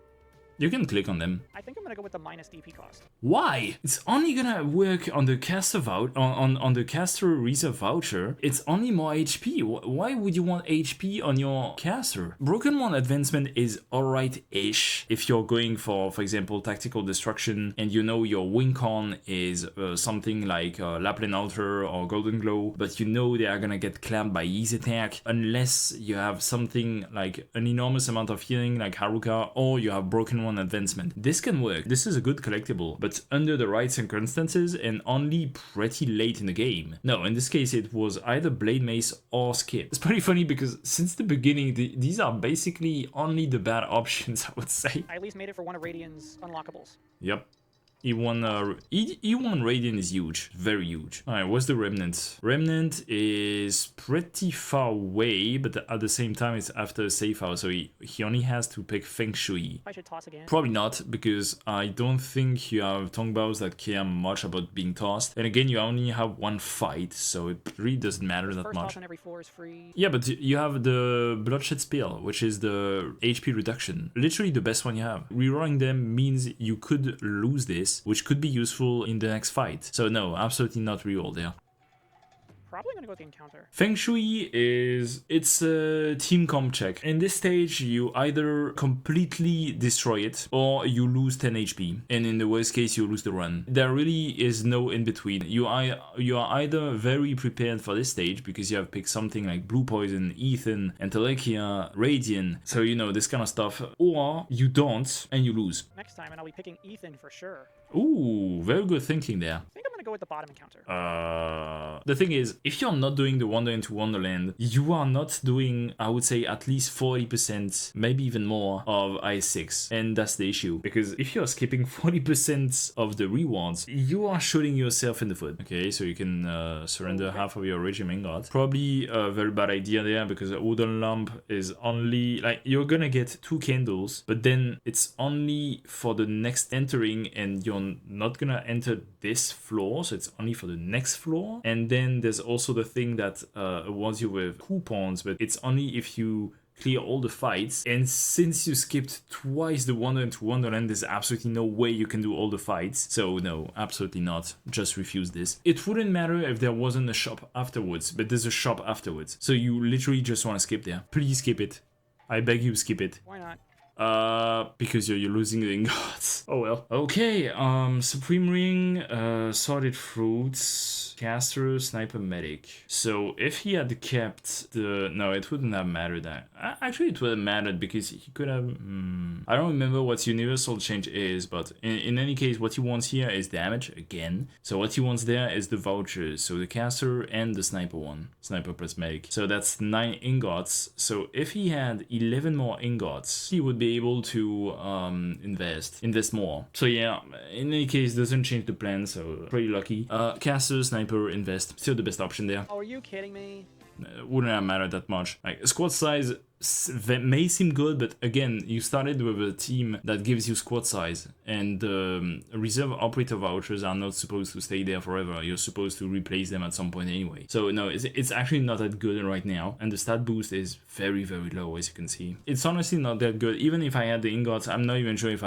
You can click on them. I think I'm gonna go with the minus DP cost. Why? It's only gonna work on the caster on the caster reserve voucher. It's only more HP. Why would you want HP on your caster? Broken Wand Advancement is alright-ish if you're going for example, Tactical Destruction, and you know your win con is something like Lapland Altar or Golden Glow, but you know they are gonna get clamped by his attack unless you have something like an enormous amount of healing like Haruka, or you have Broken Wand Advancement. This can work. This is a good collectible, but under the right circumstances and only pretty late in the game. No, in this case it was either Blade Mace or Skip. It's pretty funny because since the beginning these are basically only the bad options, I would say. I at least made it for one of Radiant's unlockables. Yep. E1 Radiant is huge, very huge. Alright, what's the Remnant? Remnant is pretty far away, but at the same time it's after a safe house, so he only has to pick Feng Shui. I should toss again. Probably not, because I don't think you have Tongbaos that care much about being tossed. And again, you only have one fight, so it really doesn't matter that First much. toss on every 4 is free. Yeah, but you have the Bloodshed Spill, which is the HP reduction. Literally the best one you have. Rerolling them means you could lose this, which could be useful in the next fight. So no, absolutely not reroll there. probably gonna go with the encounter. Feng Shui it's a team comp check. In this stage, you either completely destroy it or you lose 10 HP. And in the worst case, you lose the run. There really is no in between. You are either very prepared for this stage because you have picked something like Blue Poison, Ethan, Entelekia, Radiant, so you know this kind of stuff, or you don't and you lose. Next time, and I'll be picking Ethan for sure. Ooh, very good thinking there. I think I'm gonna go with the bottom encounter. The thing is, if you're not doing the Wander into Wonderland, you are not doing, I would say, at least 40%, maybe even more, of IS6. And that's the issue. Because if you're skipping 40% of the rewards, you are shooting yourself in the foot. Okay, so you can surrender half of your Regiment Guard. Probably a very bad idea there, because a wooden lamp is only, like, you're gonna get 2 candles, but then it's only for the next entering, and you're not gonna enter this floor, so it's only for the next floor. And then there's also the thing that awards you with coupons, but it's only if you clear all the fights. And since you skipped twice the Wander into Wonderland, there's absolutely no way you can do all the fights. So no, absolutely not. Just refuse this. It wouldn't matter if there wasn't a shop afterwards, but there's a shop afterwards. So you literally just want to skip there. Please skip it. I beg you, skip it. Why not? Because you're losing the ingots. Oh well. Okay, Supreme Ring, Sorted Fruits, Caster, Sniper, Medic. So if he had kept the... No, it wouldn't have mattered. Actually, it would have mattered because he could have... I don't remember what Universal Change is, but in any case, what he wants here is damage, again. So what he wants there is the vouchers. So the Caster and the Sniper one. Sniper plus Medic. So that's 9 ingots. So if he had 11 more ingots, he would be able to invest more. So yeah, in any case, doesn't change the plan, so pretty lucky. Caster, Sniper, invest, still the best option there. Oh, are you kidding me? Wouldn't have mattered that much. Like, squad size may seem good, but again, you started with a team that gives you squad size, and reserve operator vouchers are not supposed to stay there forever. You're supposed to replace them at some point anyway. So no, it's actually not that good right now, and the stat boost is very, very low, as you can see. It's honestly not that good. Even if I had the ingots, I'm not even sure if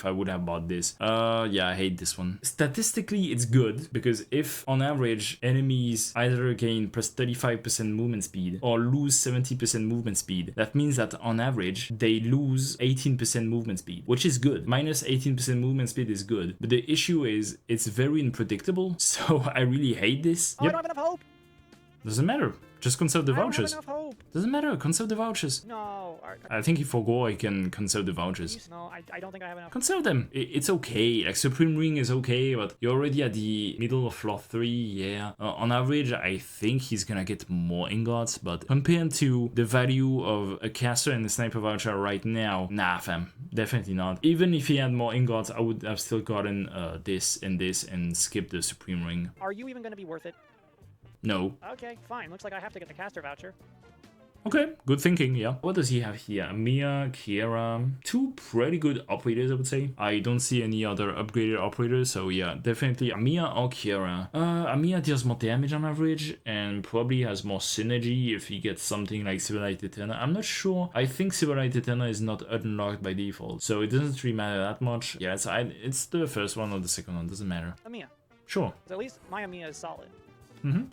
I would have bought this. Yeah, I hate this one. Statistically, it's good, because if on average enemies either gain plus 35% movement speed or lose 70% movement speed, that means that on average they lose 18% movement speed, which is good. Minus 18% movement speed is good, but the issue is it's very unpredictable, so I really hate this. Oh, yep. I don't have enough hope. Doesn't matter. Just conserve the vouchers. I don't have enough hope. Doesn't matter, conserve the vouchers. No. I think he forgot I can conserve the vouchers. No, I don't think I have enough. Conserve them. It's okay. Like, Supreme Ring is okay, but you're already at the middle of floor 3, yeah. On average, I think he's gonna get more ingots, but compared to the value of a caster and a sniper voucher right now, nah, fam. Definitely not. Even if he had more ingots, I would have still gotten this and skipped the Supreme Ring. Are you even gonna be worth it? No. Okay, fine. Looks like I have to get the caster voucher. Okay, good thinking, yeah. What does he have here? Amiya, Kiera, 2 pretty good operators, I would say. I don't see any other upgraded operators, so yeah, definitely Amiya or Kiera. Amiya deals more damage on average, and probably has more synergy if he gets something like Civilized Eterna. I'm not sure. I think Civilized Eterna is not unlocked by default, so it doesn't really matter that much. Yeah, it's the first one or the second one, doesn't matter. Amiya. Sure. So at least my Amiya is solid.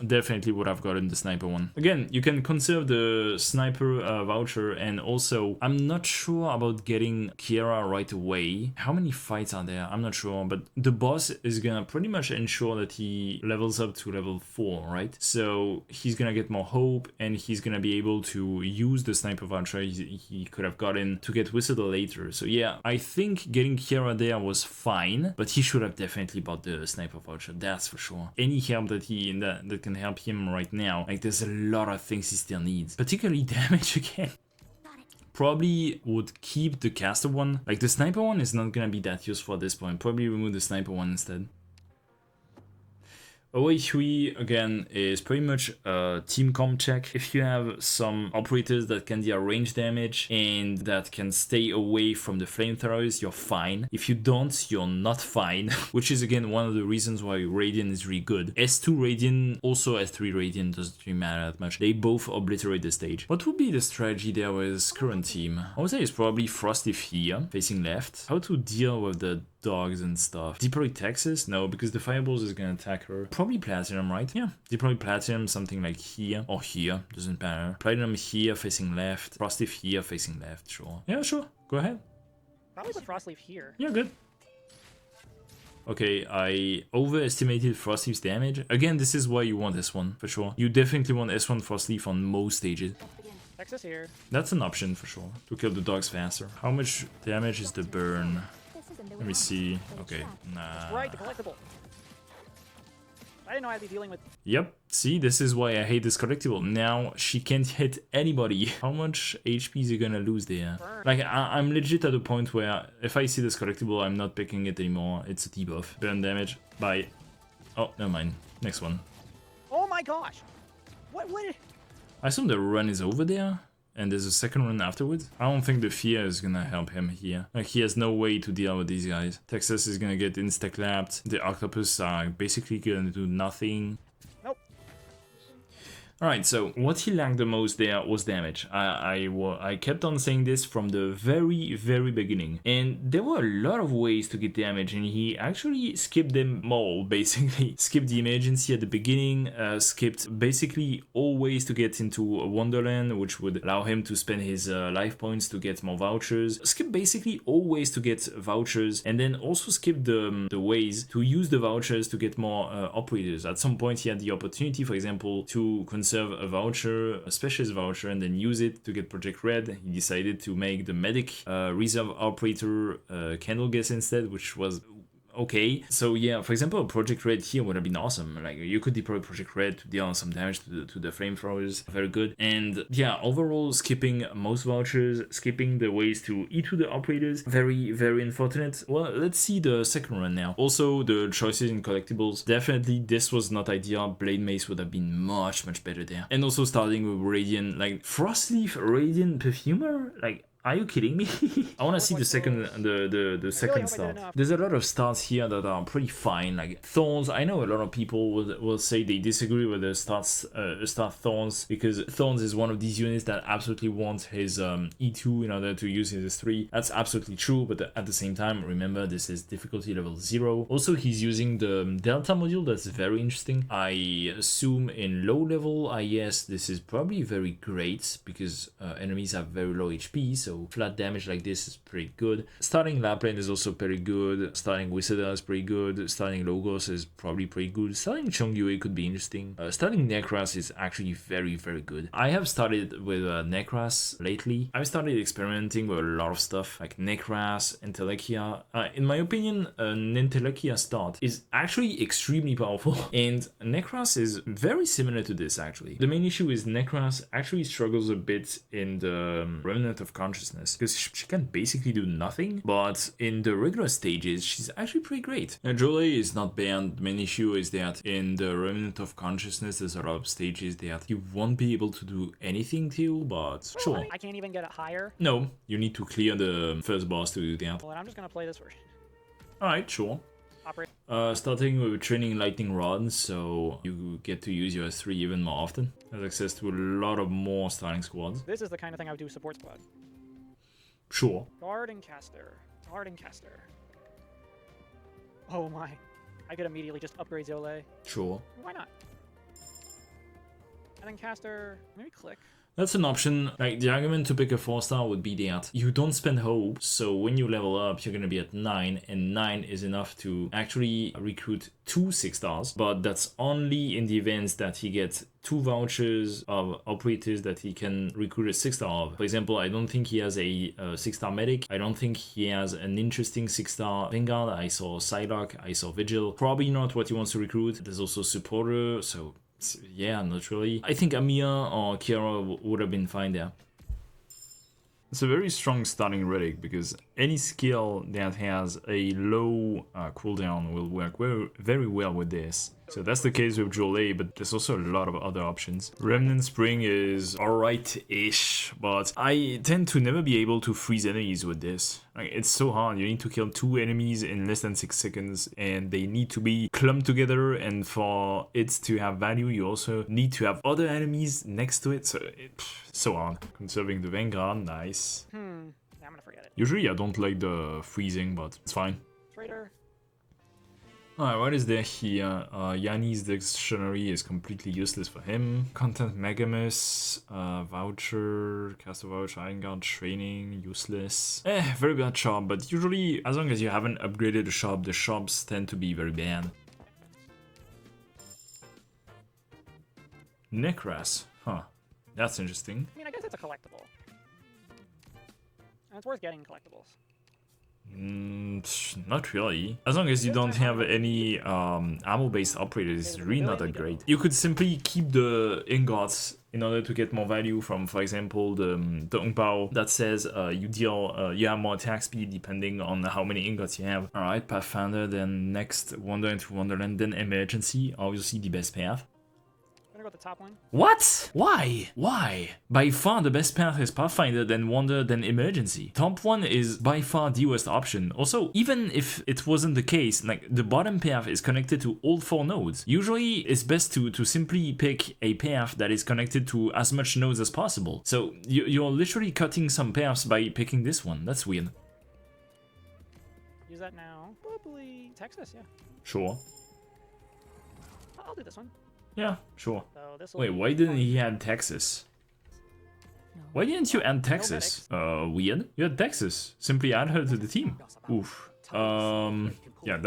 Definitely would have gotten the sniper one. Again, you can conserve the sniper voucher, and also I'm not sure about getting Kiera right away. How many fights are there? I'm not sure, but the boss is gonna pretty much ensure that he levels up to level 4, right? So he's gonna get more hope, and he's gonna be able to use the sniper voucher he could have gotten to get Whistle later. So yeah, I think getting Kiera there was fine, but he should have definitely bought the sniper voucher, that's for sure. Any help that can help him right now, like, there's a lot of things he still needs, particularly damage again. Probably would keep the caster one. Like, the sniper one is not gonna be that useful at this point. Probably remove the sniper one instead. OA3 again is pretty much a team comp check. If you have some operators that can deal range damage and that can stay away from the flamethrowers, you're fine. If you don't, you're not fine, which is again one of the reasons why Radiant is really good. S2 Radiant, also S3 Radiant doesn't really matter that much. They both obliterate the stage. What would be the strategy there with his current team? I would say it's probably Frosty here, facing left. How to deal with the dogs and stuff. Deploy Texas? No, because the fireballs is gonna attack her. Probably Platinum, right? Yeah. Deploy Platinum, something like here or here. Doesn't matter. Platinum here facing left. Frostleaf here facing left. Sure. Yeah, sure. Go ahead. Probably put Frostleaf here. Yeah, good. Okay, I overestimated Frostleaf's damage. Again, this is why you want S1, for sure. You definitely want S1 Frostleaf on most stages. Texas here. That's an option, for sure, to kill the dogs faster. How much damage is the burn? Let me see. Okay, nah. Right, the collectible. I didn't know I'd be dealing with... Yep, see, this is why I hate this collectible. Now, she can't hit anybody. How much HP is he gonna lose there? Burn. Like, I'm legit at a point where if I see this collectible, I'm not picking it anymore. It's a debuff. Burn damage. Bye. Oh, never mind. Next one. Oh my gosh! What? I assume the run is over there, and there's a second run afterwards. I don't think the fear is gonna help him here. Like, he has no way to deal with these guys. Texas is gonna get insta-clapped. The octopus are basically gonna do nothing. Nope. Alright, so what he lacked the most there was damage. I kept on saying this from the very beginning. And there were a lot of ways to get damage, and he actually skipped them all, basically. Skipped the emergency at the beginning, skipped basically all ways to get into Wonderland, which would allow him to spend his life points to get more vouchers. Skipped basically all ways to get vouchers, and then also skipped the ways to use the vouchers to get more operators. At some point he had the opportunity, for example, to conserve a voucher, a specialist voucher, and then use it to get Project Red. He decided to make the medic reserve operator candle guess instead, which was okay. So yeah, for example, Project Red here would have been awesome. Like, you could deploy Project Red to deal some damage to the flamethrowers. Very good. And yeah, overall, skipping most vouchers, skipping the ways to E2 the operators, very unfortunate. Well, let's see the second run now. Also, the choices in collectibles. Definitely, this was not ideal. Blade Mace would have been much better there. And also starting with Radiant, like Frostleaf Radiant Perfumer, like, are you kidding me? I want to see the second second start. There's a lot of starts here that are pretty fine, like Thorns. I know a lot of people will say they disagree with the start Thorns, because Thorns is one of these units that absolutely wants his E2 in order to use his S3. That's absolutely true, but at the same time, remember, this is difficulty level 0. Also, he's using the Delta module. That's very interesting. I assume in low level IS, this is probably very great, because enemies have very low HP, so flat damage like this is pretty good. Starting Lapland is also pretty good. Starting Wisada is pretty good. Starting Logos is probably pretty good. Starting Chongyue could be interesting. Starting Necras is actually very good. I have started with Necras lately. I've started experimenting with a lot of stuff like Necras, Entelekia. In my opinion, an Entelekia start is actually extremely powerful, and Necras is very similar to this actually. The main issue is Necras actually struggles a bit in the Remnant of Consciousness, because she can basically do nothing, but in the regular stages she's actually pretty great. And Jolie is not banned. The main issue is that in the Remnant of Consciousness there's a lot of stages that you won't be able to do anything to, but sure. I can't even get it higher? No, you need to clear the first boss to do that. Well, I'm just gonna play this version. Alright, sure. Operate. Starting with training lightning rods, so you get to use your S3 even more often. Has access to a lot of more starting squads. This is the kind of thing I would do support squad. Sure. Guard and caster. Guard and caster. Oh my. I could immediately just upgrade Zole. Sure. Why not? And then caster, maybe click. That's an option. Like, the argument to pick a 4-star would be that you don't spend hope, so when you level up, you're gonna be at 9, and 9 is enough to actually recruit 2 6-stars, but that's only in the events that he gets 2 vouchers of operators that he can recruit a 6-star of. For example, I don't think he has a 6-star medic. I don't think he has an interesting 6-star Vanguard. I saw Psylocke, I saw Vigil. Probably not what he wants to recruit. There's also supporter, so yeah, not really. I think Amiya or Kiara would have been fine there. It's a very strong starting relic, because any skill that has a low cooldown will work very well with this. So that's the case with Jolie, but there's also a lot of other options. Remnant Spring is alright-ish, but I tend to never be able to freeze enemies with this. Like, it's so hard. You need to kill 2 enemies in less than 6 seconds, and they need to be clumped together, and for it to have value, you also need to have other enemies next to it, so it's so hard. Conserving the Vanguard, nice. I'm gonna forget it. Usually I don't like the freezing, but it's fine. Trader. Alright, what is there here? Yanni's dictionary is completely useless for him. Content Megamus, voucher, caster voucher, iron guard training, useless. Very bad shop, but usually as long as you haven't upgraded the shops tend to be very bad. Necras, huh. That's interesting. I mean, I guess it's a collectible. And it's worth getting collectibles. Not really. As long as you don't have any ammo-based operators, it's really not that great. You could simply keep the ingots in order to get more value from, for example, the Ungpao that says you have more attack speed depending on how many ingots you have. Alright, Pathfinder, then next Wander into Wonderland, then Emergency, obviously the best path. I'm gonna go with the top one. What? Why? Why? By far the best path is Pathfinder, then Wander, then Emergency. Top one is by far the worst option. Also, even if it wasn't the case, like the bottom path is connected to all 4 nodes. Usually it's best to simply pick a path that is connected to as much nodes as possible. So you're literally cutting some paths by picking this one. That's weird. Use that now. Probably Texas, yeah. Sure. I'll do this one. Yeah, sure. So wait, why didn't he add Texas? Why didn't you add Texas? Weird. You had Texas. Simply add her to the team. Oof. Yeah,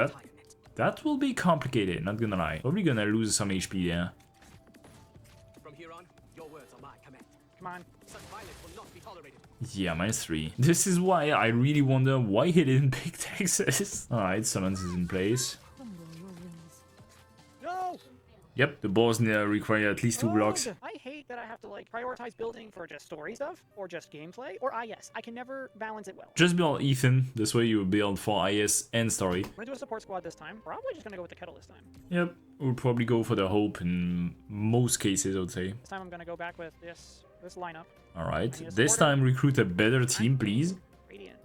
that will be complicated, not gonna lie. Probably gonna lose some HP there. From here on, your words are my command. Come on. Such violence will not be tolerated. Yeah, -3. This is why I really wonder why he didn't pick Texas. Alright, Summons is in place. No! Yep, the boss require at least 2 blocks. I hate that I have to like prioritize building for just story stuff, or just gameplay, or IS. I can never balance it well. Just build Ethan, this way you build for IS and story. I'm gonna do a support squad this time. Probably just gonna go with the kettle this time. Yep, we'll probably go for the hope in most cases, I would say. This time I'm gonna go back with this lineup. Alright, this time recruit a better team, please. Radiant.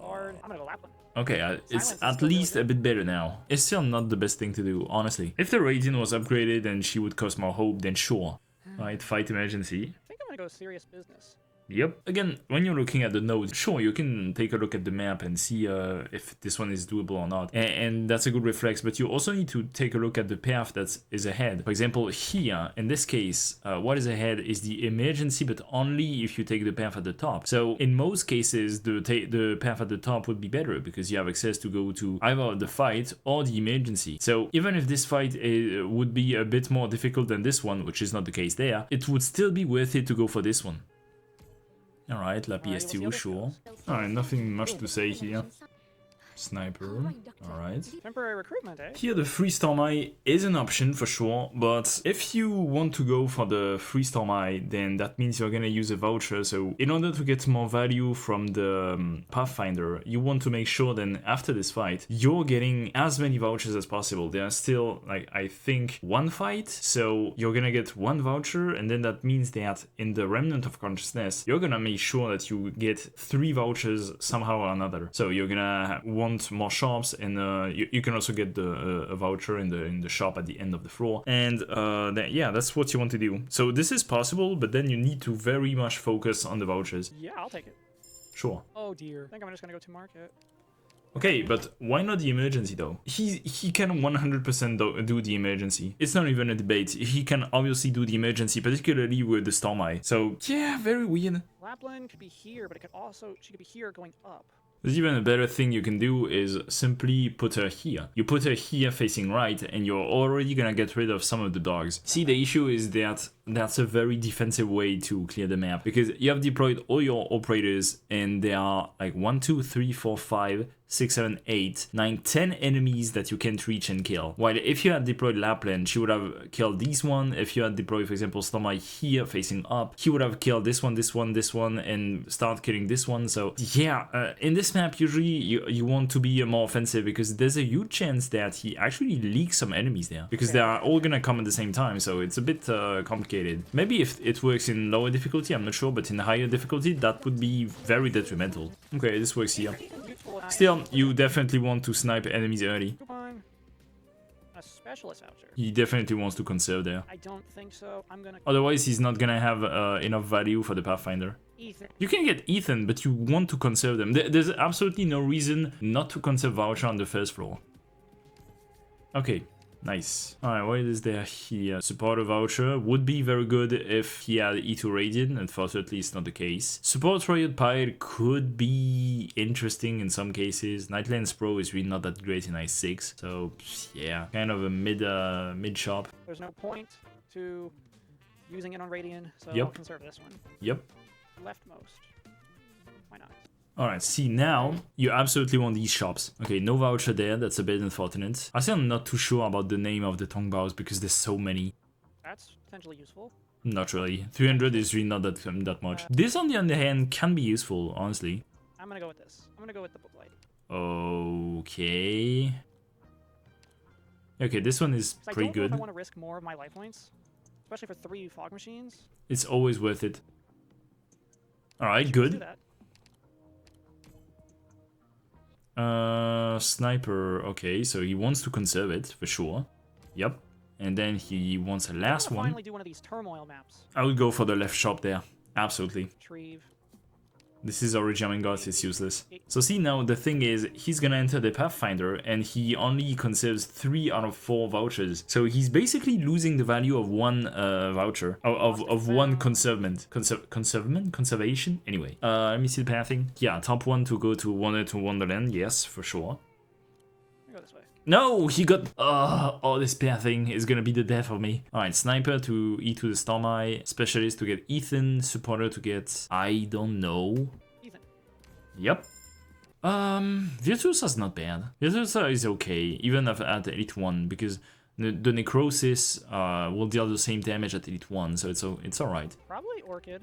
Hard. I'm gonna go Lapland. Okay, it's at least a bit better now. It's still not the best thing to do, honestly. If the Radiant was upgraded and she would cost more hope, then sure. Right, fight Emergency. I think I'm gonna go serious business. Yep. Again, when you're looking at the nodes, sure, you can take a look at the map and see if this one is doable or not. And that's a good reflex, but you also need to take a look at the path that is ahead. For example, here, in this case, what is ahead is the Emergency, but only if you take the path at the top. So in most cases, the path at the top would be better because you have access to go to either the fight or the Emergency. So even if this fight would be a bit more difficult than this one, which is not the case there, it would still be worth it to go for this one. Alright, La PS2, sure. Alright, nothing much to say here. Sniper, alright. Temporary recruitment, eh? Here the free Storm Eye is an option for sure, but if you want to go for the free Storm Eye, then that means you're gonna use a voucher, so in order to get more value from the Pathfinder, you want to make sure then after this fight, you're getting as many vouchers as possible. There are still, like, I think 1 fight, so you're gonna get 1 voucher, and then that means that in the Remnant of Consciousness, you're gonna make sure that you get 3 vouchers somehow or another. So you're gonna want more shops, and you can also get a voucher in the shop at the end of the floor, and yeah, that's what you want to do. So this is possible, but then you need to very much focus on the vouchers. Yeah, I'll take it. Sure. Oh dear. I think I'm just gonna go to market. Okay, but why not the Emergency though? He can 100% do the Emergency. It's not even a debate. He can obviously do the Emergency, particularly with the Storm Eye. So yeah, very weird. Lapland could be here, but it could also, she could be here going up. There's even a better thing you can do is simply put her here. You put her here facing right, and you're already gonna get rid of some of the dogs. See, the issue is that that's a very defensive way to clear the map, because you have deployed all your operators, and there are like 1, 2, 3, 4, 5, 6, 7, 8, 9, 10 enemies that you can't reach and kill. While if you had deployed Lapland, she would have killed this one. If you had deployed, for example, Storm Eye here facing up, he would have killed this one, this one, this one, and start killing this one. So yeah, in this map, usually you want to be more offensive, because there's a huge chance that he actually leaks some enemies there, because they are all gonna come at the same time. So it's a bit complicated. Maybe if it works in lower difficulty, I'm not sure, but in higher difficulty, that would be very detrimental. Okay, this works here. Still, you definitely want to snipe enemies early. Coupon. A specialist voucher. He definitely wants to conserve there. I don't think so. I'm gonna. Otherwise, he's not gonna have enough value for the Pathfinder. Ethan. You can get Ethan, but you want to conserve them. There's absolutely no reason not to conserve Voucher on the first floor. Okay, nice. Alright, what is there here? Supporter Voucher would be very good if he had E2 Radiant. Unfortunately, it's not the case. Support Riot Pirate could be interesting in some cases. Nightlands Pro is really not that great in IS6. So, yeah, kind of a mid shop. There's no point to using it on Radiant, so Yep. I'll conserve this one. Yep. Leftmost. Why not? Alright, see, now you absolutely want these shops. Okay, no voucher there, that's a bit unfortunate. I say I'm not too sure about the name of the Tongbaos because there's so many. That's potentially useful. Not really. 300 is really not that much. This, on the other hand, can be useful, honestly. I'm gonna go with this. I'm gonna go with the Book Light. Okay. Okay, this one is I pretty don't know if good. I want to risk more of my life points, especially for 3 fog machines. It's always worth it. Alright, Let's do good. that. Sniper, okay, so he wants to conserve it, for sure. Yep. And then he wants a last I one. finally do one of these turmoil maps. I would go for the left shop there. Absolutely. Retrieve. This is Original Gods, it's useless. So see, now the thing is, he's gonna enter the Pathfinder and he only conserves 3 out of 4 vouchers. So he's basically losing the value of one voucher, of one conservation? Anyway, let me see the pathing. Yeah, top 1 to go to Wonderland, yes, for sure. Go this way. No, he got... oh, this pathing is gonna be the death of me. Alright, Sniper to E to the Storm Eye, Specialist to get Ethan, Supporter to get... I don't know. Ethan. Yep. Virtuosa's not bad. Virtuosa is okay, even at Elite 1, because the Necrosis will deal the same damage at Elite 1, so it's alright. Probably Orchid.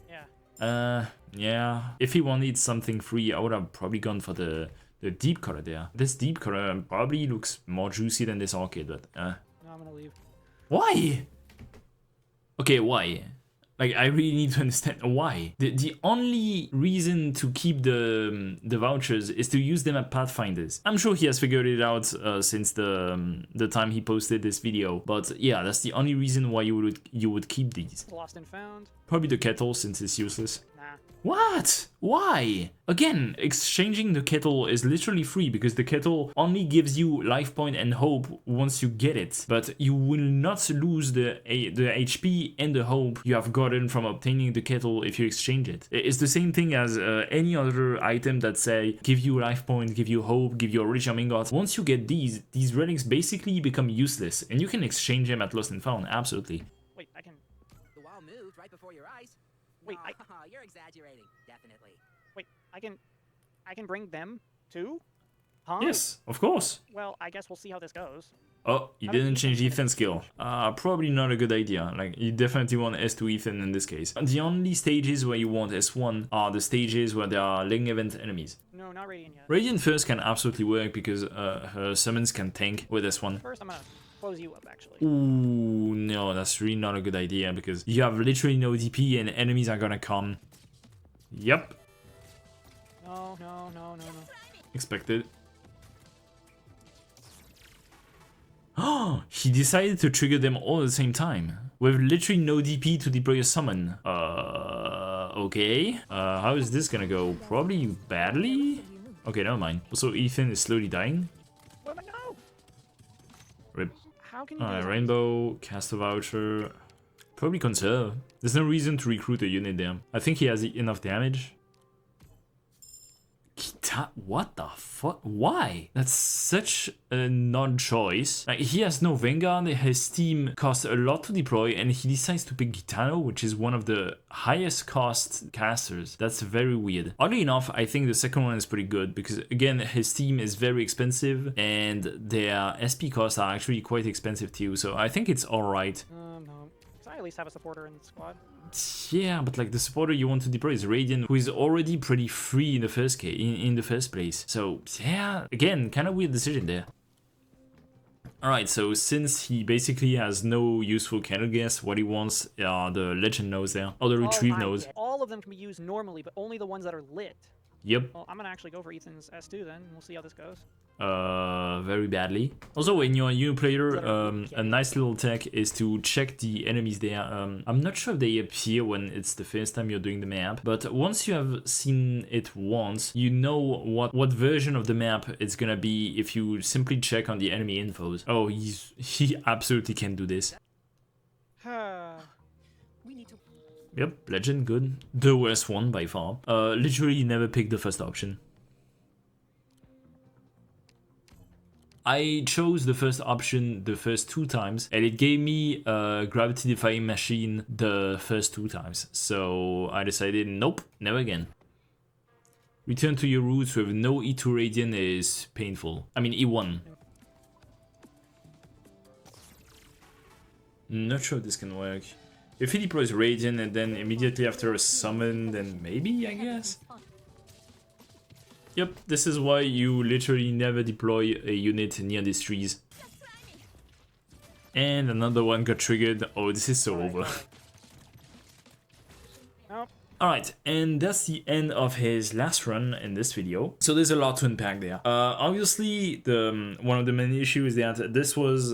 Yeah. Yeah. If he wanted something free, I would have probably gone for the deep color there. This deep color probably looks more juicy than this Orchid, but No, I'm gonna leave. why? Okay, why? Like, I really need to understand why. The only reason to keep the vouchers is to use them at Pathfinders. I'm sure he has figured it out since the time he posted this video. But yeah, that's the only reason why you would keep these. Lost and found. Probably the kettle, since it's useless. Nah. What? Why? Again, exchanging the kettle is literally free because the kettle only gives you life point and hope once you get it. But you will not lose the HP and the hope you have gotten from obtaining the kettle if you exchange it. It's the same thing as any other item that say give you life point, give you hope, give you original ingots. Once you get these relics basically become useless and you can exchange them at Lost and Found, absolutely. Wait, I can. The wall moved right before your eyes. Wait, Nah, you're exaggerating. Definitely. Wait, I can bring them too? Huh? Yes, of course. Well, I guess we'll see how this goes. Oh, you didn't change Ethan's skill. Probably not a good idea. Like, you definitely want S2 Ethan in this case. The only stages where you want S1 are the stages where there are Ling Event enemies. No, not Radiant yet. Radiant first can absolutely work because her summons can tank with S1. First, I'm gonna close you up, actually. Ooh, no, that's really not a good idea because you have literally no DP and enemies are gonna come. Yep. No. Expected. Oh, he decided to trigger them all at the same time. With literally no DP to deploy a summon. Okay. How is this gonna go? Probably badly? Okay, never mind. Also, Ethan is slowly dying. Where am I go? Rip. How can you do Alright, that? Rainbow, cast a voucher. Probably conserve. There's no reason to recruit a unit there. I think he has enough damage. What the fuck? Why? That's such a non-choice. Like, he has no Vanguard, his team costs a lot to deploy, and he decides to pick Gitano, which is one of the highest cost casters. That's very weird. Oddly enough, I think the second one is pretty good, because again, his team is very expensive, and their SP costs are actually quite expensive too, so I think it's alright. No. Because I at least have a supporter in the squad. Yeah, but like the supporter you want to deploy is Radiant, who is already pretty free in the first in the first place. So yeah, again, kind of weird decision there. Alright, so since he basically has no useful candle guess, what he wants are the legend nodes there, or the retrieve nodes. All of them can be used normally, but only the ones that are lit. Yep. Well, I'm gonna actually go for Ethan's S2 then. We'll see how this goes. Very badly. Also, when you're a new player, a nice little tech is to check the enemies there. I'm not sure if they appear when it's the first time you're doing the map, but once you have seen it once, you know what version of the map it's gonna be if you simply check on the enemy infos. Oh, he absolutely can do this. We need to. Yep, legend, good. The worst one by far. Literally never picked the first option. I chose the first option the first 2 times, and it gave me a gravity-defying machine the first 2 times. So I decided, nope, never again. Return to your roots with no E2 Radiant is painful. I mean, E1. Not sure if this can work. If he deploys Radiant and then immediately after a summon, then maybe, I guess? Yep, this is why you literally never deploy a unit near these trees. And another one got triggered. Oh, this is so over. Nope. Alright, and that's the end of his last run in this video. So there's a lot to unpack there. Obviously, one of the main issues is that this was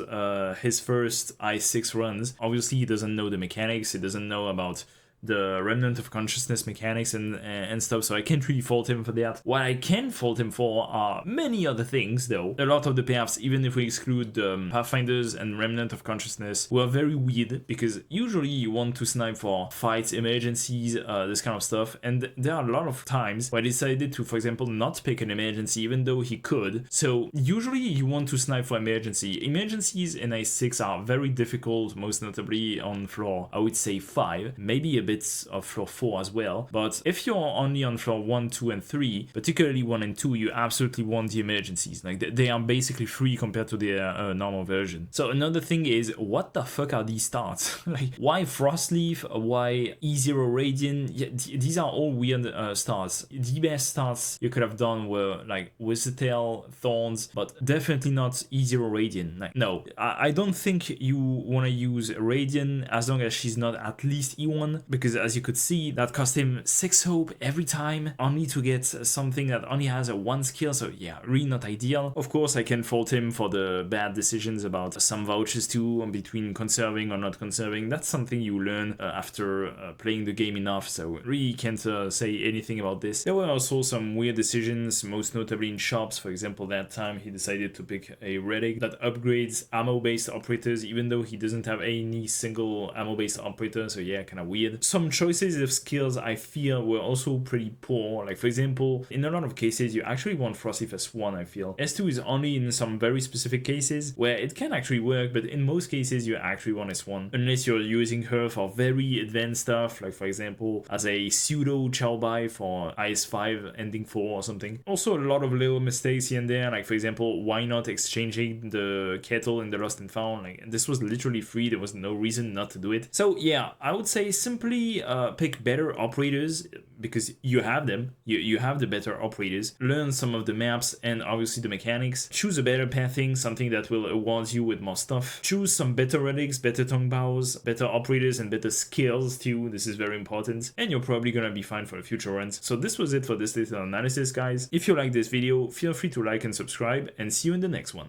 his first IS6 runs. Obviously, he doesn't know the mechanics, he doesn't know about the remnant of consciousness mechanics and stuff, so I can't really fault him for that. What I can fault him for are many other things, though. A lot of the paths, even if we exclude Pathfinders and remnant of consciousness, were very weird, because usually you want to snipe for fights, emergencies, this kind of stuff, and there are a lot of times where I decided to, for example, not pick an emergency, even though he could. So usually you want to snipe for emergency. Emergencies in IS6 are very difficult, most notably on floor, I would say 5, maybe a bit of floor 4 as well, but if you're only on floor 1, 2 and 3, particularly 1 and 2, you absolutely want the emergencies. Like, they are basically free compared to the normal version. So another thing is, what the fuck are these starts? Like, why Frostleaf? Why E0 Radiant? Yeah, these are all weird starts. The best starts you could have done were like Wizardtail, Thorns, but definitely not E0 Radiant. Like, no, I don't think you want to use Radiant as long as she's not at least E1, because as you could see, that cost him 6 hope every time, only to get something that only has a 1 skill, so yeah, really not ideal. Of course, I can fault him for the bad decisions about some vouchers too, between conserving or not conserving. That's something you learn after playing the game enough, so really can't say anything about this. There were also some weird decisions, most notably in shops. For example, that time he decided to pick a relic that upgrades ammo-based operators, even though he doesn't have any single ammo-based operator, so yeah, kind of weird. Some choices of skills I feel were also pretty poor. Like, for example, in a lot of cases you actually want Frostleaf S1, I feel. S2 is only in some very specific cases where it can actually work, but in most cases you actually want S1, unless you're using her for very advanced stuff, like for example as a pseudo Chaobai for IS5 ending 4 or something. Also a lot of little mistakes here and there, like for example, why not exchanging the kettle in the Lost and Found? Like, this was literally free, there was no reason not to do it. So yeah, I would say simply pick better operators, because you have them, you have the better operators. Learn some of the maps and obviously the mechanics. Choose a better pathing, something that will award you with more stuff. Choose some better relics, better tongue bows, better operators and better skills too, this is very important, and you're probably gonna be fine for the future runs. So this was it for this little analysis, guys. If you like this video, feel free to like and subscribe, and see you in the next one.